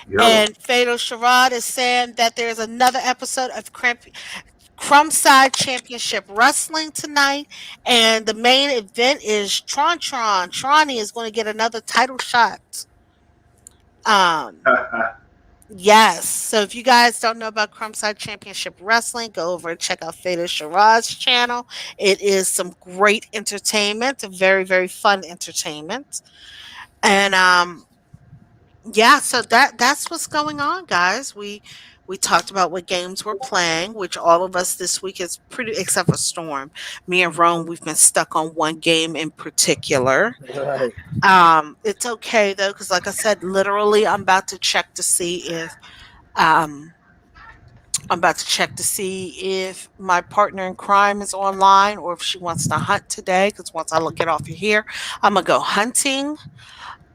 Yo, And Fatal Sharad is saying that there's another episode of Crumbside Championship Wrestling tonight, and the main event is Tron Tron. Tronny is going to get another title shot. Um, yes. So if you guys don't know about Crumbside Championship Wrestling, go over and check out Fatal Sharad's channel. It is some great entertainment, very very fun entertainment, and yeah, so that's what's going on, guys. We talked about what games we're playing, which all of us this week is pretty except for Storm. Me and Rome, we've been stuck on one game in particular. Right. It's okay though, because like I said, literally um I'm about to check to see if my partner in crime is online or if she wants to hunt today. Because once I get off of here, I'm gonna go hunting.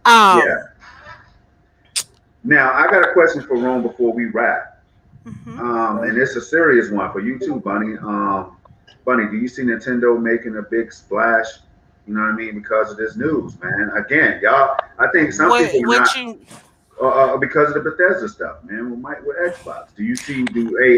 yeah. Um, Now I got a question for Rome before we wrap. mhm. Okay. And it's a serious one for you too, Bunny. Bunny, do you see Nintendo making a big splash? You know what I mean? Because of this news, man. Again, y'all, I think some people are What not you because of the Bethesda stuff, man. With Xbox, do you see?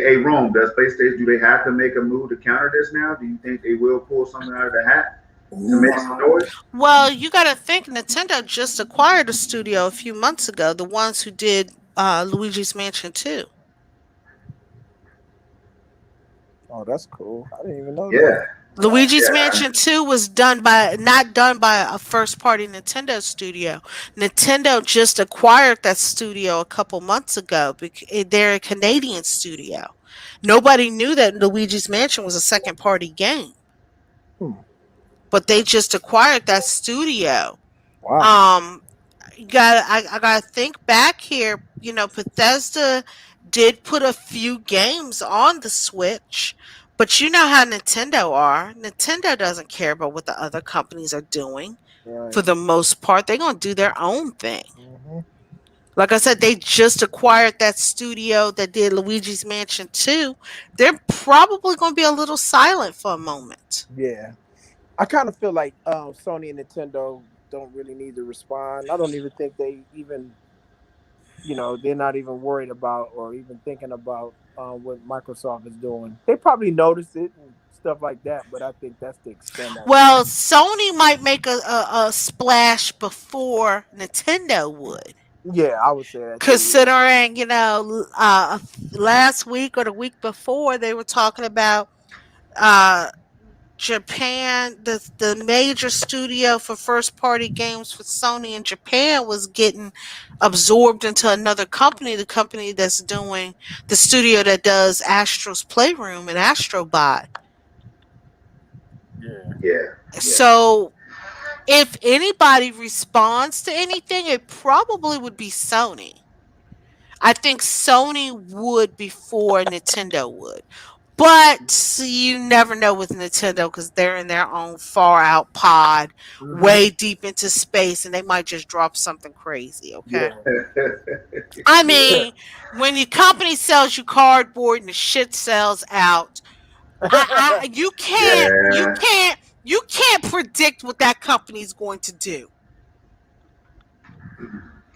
A Rome does PlayStation? Do they have to make a move to counter this now? Do you think they will pull something out of the hat to make some noise? Well, you got to think Nintendo just acquired a studio a few months ago, the ones who did Luigi's Mansion 2. Oh, that's cool. I didn't even know that. Yeah, Luigi's yeah, Mansion 2 was done by not done by a first party Nintendo studio. Nintendo just acquired that studio a couple months ago. They're a Canadian studio. Nobody knew that Luigi's Mansion was a second party game, Hmm. but they just acquired that studio. Wow. Um, I gotta think back here. Bethesda did put a few games on the Switch, But you know how Nintendo are. Nintendo doesn't care about what the other companies are doing. For Right. the most part, they're gonna do their own thing. Hmm. Like I said, they just acquired that studio that did Luigi's Mansion 2. They're probably gonna be a little silent for a moment. Yeah. I kind of feel like Sony and Nintendo don't really need to respond. I don't even think they even, they're not even worried about or even thinking about what Microsoft is doing. They probably noticed it and stuff like that, but I think that's the extent of it. Well, Sony might make a splash before Nintendo would. Yeah, I would say that too. Considering, last week or the week before, they were talking about uh, Japan, the major studio for first party games for Sony in Japan was getting absorbed into another company, the company that's doing the studio that does Astro's Playroom and Astrobot. Yeah. Yeah, yeah. So if anybody responds to anything, it probably would be Sony. I think Sony would before Nintendo would. But you never know with Nintendo because they're in their own far out pod, Hmm. way deep into space, and they might just drop something crazy. Okay. Yeah. I Yeah, mean, when your company sells you cardboard and the shit sells out, you can't, yeah. you can't predict what that company's going to do.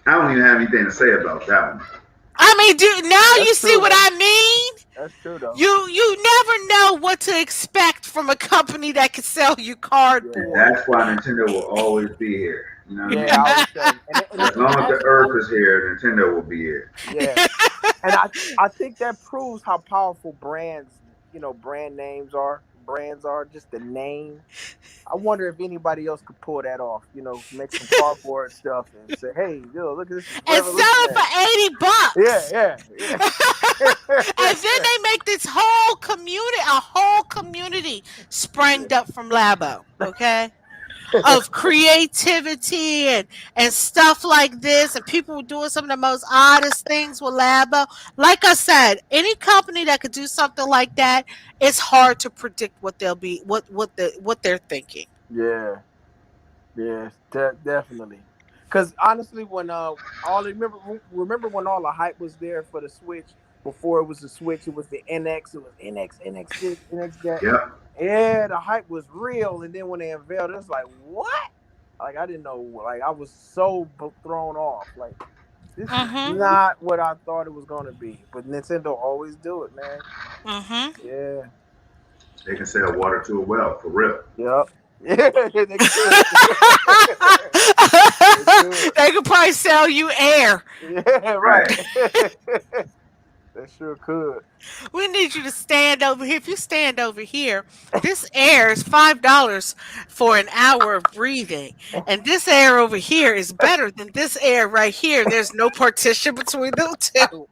I don't even have anything to say about that one. I mean, now That's you see true what though. I mean? That's true though. You never know what to expect from a company that can sell you And Yeah. cardboard. that's why Nintendo will always be here. You know what I Yeah, mean? I would say, As long and as the actually, Earth is here, Nintendo will be here. yeah, and I think that proves how powerful brand names are. Brands are just the name. I wonder if anybody else could pull that off. Make some cardboard stuff and say, "Hey, look at this is And sell it revolutionary." for 80 Yeah, bucks. yeah, And then they make this whole community, a whole community sprang up from Labo, okay? Of creativity and stuff like this, and people were doing some of the most oddest things with Labo. Like I said, any company that could do something like that, it's hard to predict what they'll be, what they're thinking. yeah. Yes, definitely. Because honestly, when all remember when all the hype was there for the Switch before it was the Switch, it was the NX, it was NX, NX this, NX that. Yep. Yeah, the hype was real, and then when they unveiled it, it's like what? Like I didn't know. Like I was so thrown off. Like this is Mhm. not what I thought it was gonna be. But Nintendo always do it, man. Mhm. Yeah. They can sell water to a well, for real. Yep. Yeah, they could. They could. They could probably sell you air. Yeah, right. Right. They sure could. We need you to stand over here. If you stand over here, this air is $5 for an hour of breathing. And this air over here is better than this air right here. There's no partition between the two.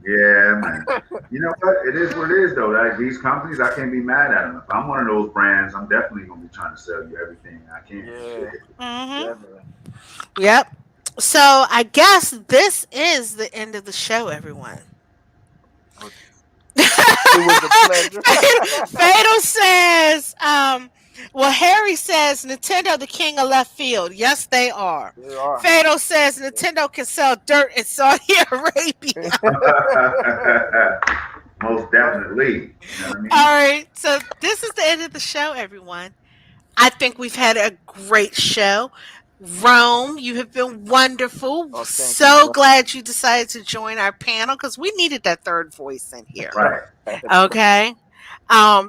Yeah, man. You know what? It is what it is, though. Like, these companies, I can't be mad at them. If I'm one of those brands, I'm definitely gonna be trying to sell you everything I can. Yeah, Shit. Hmm. definitely. Yep. So I guess this is the end of the show, everyone. It was a pleasure. Fatal says, well, Harry says Nintendo the king of left field. Yes, they are. They are. Fatal says Nintendo can sell dirt in Saudi Arabia. Most definitely. You know what I All mean? right, so this is the end of the show, everyone. I think we've had a great show. Rome, you have been wonderful. Oh, thank you. So glad you decided to join our panel because we needed that third voice in here. Right. Okay.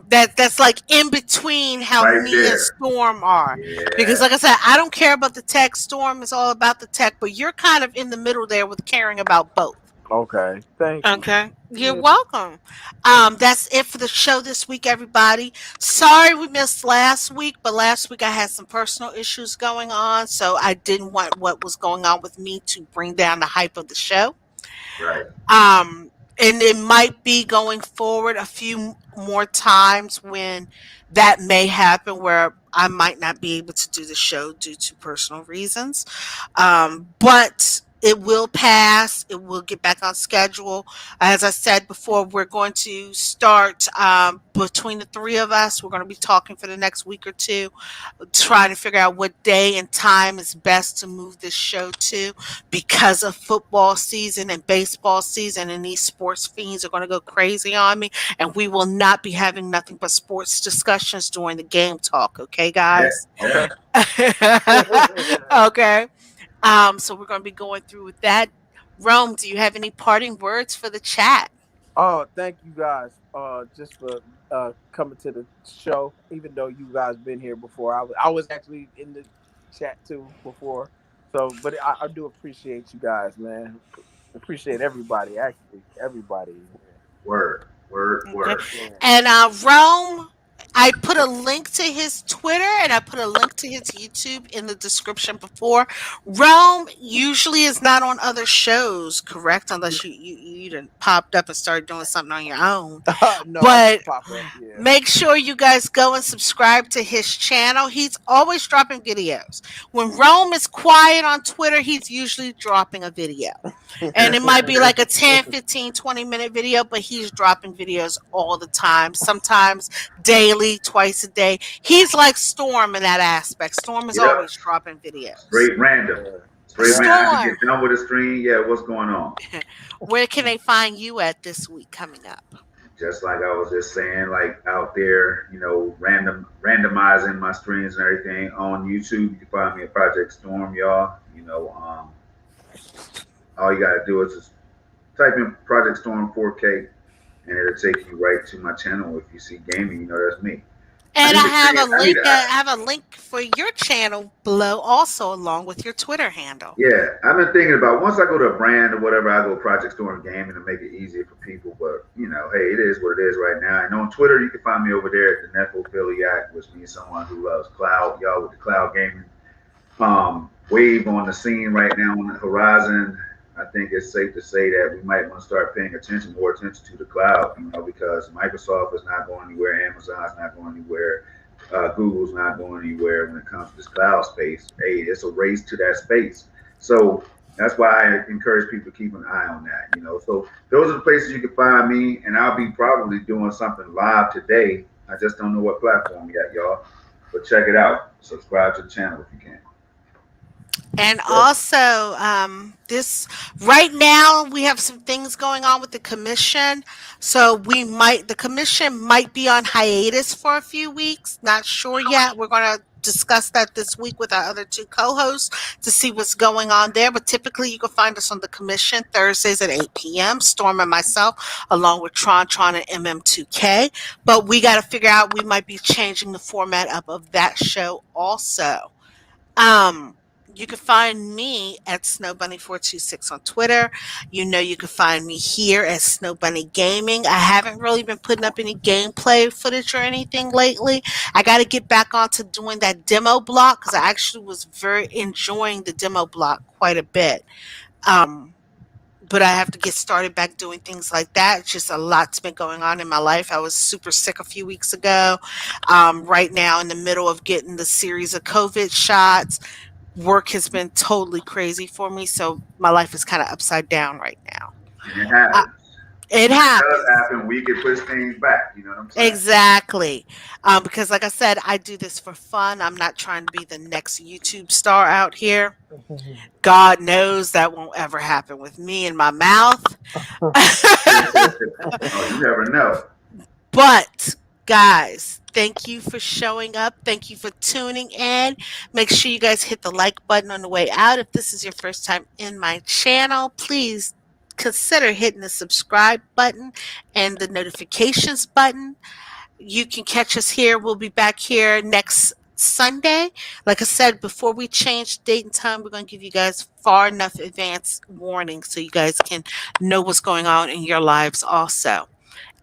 That's like in between how Right me and there. Storm are. Because Yeah. like I said, I don't care about the tech. Storm is all about the tech, but you're kind of in the middle there with caring about both. Okay, thank you. Okay. You're Yeah. welcome. That's it for the show this week, everybody. Sorry we missed last week, but last week I had some personal issues going on, so I didn't want what was going on with me to bring down the hype of the show. Right. Um, and it might be going forward a few more times when that may happen where I might not be able to do the show due to personal reasons. But It will pass. It will get back on schedule. As I said before, we're going to start between the three of us. We're going to be talking for the next week or two, trying to figure out what day and time is best to move this show to because of football season and baseball season, and these sports fiends are going to go crazy on me, and we will not be having nothing but sports discussions during the game talk. Okay, Yeah, guys? yeah. Okay. Okay. So we're going to be going through with that. Rome, do you have any parting words for the chat? Oh, thank you guys. Just for coming to the show. Even though you guys been here before, I was actually in the chat too before. So, but I do appreciate you guys, man. Appreciate everybody. Actually, everybody in here. Word, word, Okay. word. Yeah. And Rome, I put a link to his Twitter and I put a link to his YouTube in the description before. Rome usually is not on other shows, correct? Unless you done popped up and started doing something on your own. No, I But just pop up. Yeah. make sure you guys go and subscribe to his channel. He's always dropping videos. When Rome is quiet on Twitter, he's usually dropping a video. And it might be like a 10, 15, 20-minute video, but he's dropping videos all the time, sometimes daily, twice a day. He's like Storm in that aspect. Storm is Yep. always dropping videos. Straight random. Yeah. Straight Yeah. random. I can Storm, get done with the stream. Yeah, what's going on? where can they find you at this week coming up? Just like I was just saying, like out there, randomizing my streams and everything on YouTube. You can find me at Project Storm, y'all. All you gotta do is just type in Project Storm 4K, and it'll take you right to my channel. If you see gaming, that's me. I And need I to have create. a I need link. to. I have a link for your channel below, also along with your Twitter handle. Yeah, I've been thinking about once I go to a brand or whatever, I go Project Storm Gaming to make it easier for people. But hey, it is what it is right now. And on Twitter, you can find me over there at the Nephophiliac, which means someone who loves cloud. Y'all with the cloud gaming wave on the scene right now on the horizon. I think it's safe to say that we might want to start paying more attention to the cloud, because Microsoft is not going anywhere, Amazon's not going anywhere, Google's not going anywhere when it comes to this cloud space. Hey, it's a race to that space. So that's why I encourage people to keep an eye on that. So those are the places you can find me, and I'll be probably doing something live today. I just don't know what platform yet, y'all. But check it out. Subscribe to the channel if you can. And also, this right now we have some things going on with the commission, so the commission might be on hiatus for a few weeks. Not sure yet. We're going to discuss that this week with our other two co-hosts to see what's going on there. But typically, you can find us on the commission Thursdays at 8 p.m. Storm and myself, along with Tron and MM2K. But we got to figure out. We might be changing the format up of that show also. Um, you can find me at SnowBunny426 on Twitter. You can find me here at SnowBunny Gaming. I haven't really been putting up any gameplay footage or anything lately. I got to get back onto doing that demo block because I actually was very enjoying the demo block quite a bit. Um, but I have to get started back doing things like that. It's just a lot's been going on in my life. I was super sick a few weeks ago. Right now, in the middle of getting the series of COVID shots, work has been totally crazy for me. So my life is kind of upside down right now. And it Uh, happens. it When it does happens. happen, we can push things back. You know what I'm saying? Exactly. Because, like I said, I do this for fun. I'm not trying to be the next YouTube star out here. God knows that won't ever happen with me in my mouth. Oh, you never know. But guys, thank you for showing up. Thank you for tuning in. Make sure you guys hit the like button on the way out. If this is your first time in my channel, please consider hitting the subscribe button and the notifications button. You can catch us here. We'll be back here next Sunday. Like I said, before we change date and time, we're going to give you guys far enough advance warning so you guys can know what's going on in your lives also.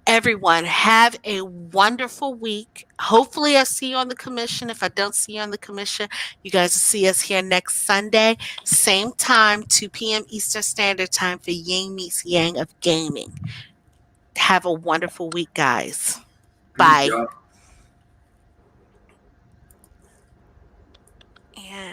Everyone, have a wonderful week. Hopefully, I see you on the commission. If I don't see you on the commission, you guys will see us here next Sunday, same time, 2 p.m. Eastern Standard Time for Ying Meets Yang of Gaming. Have a wonderful week, guys. Peace, Bye. y'all. And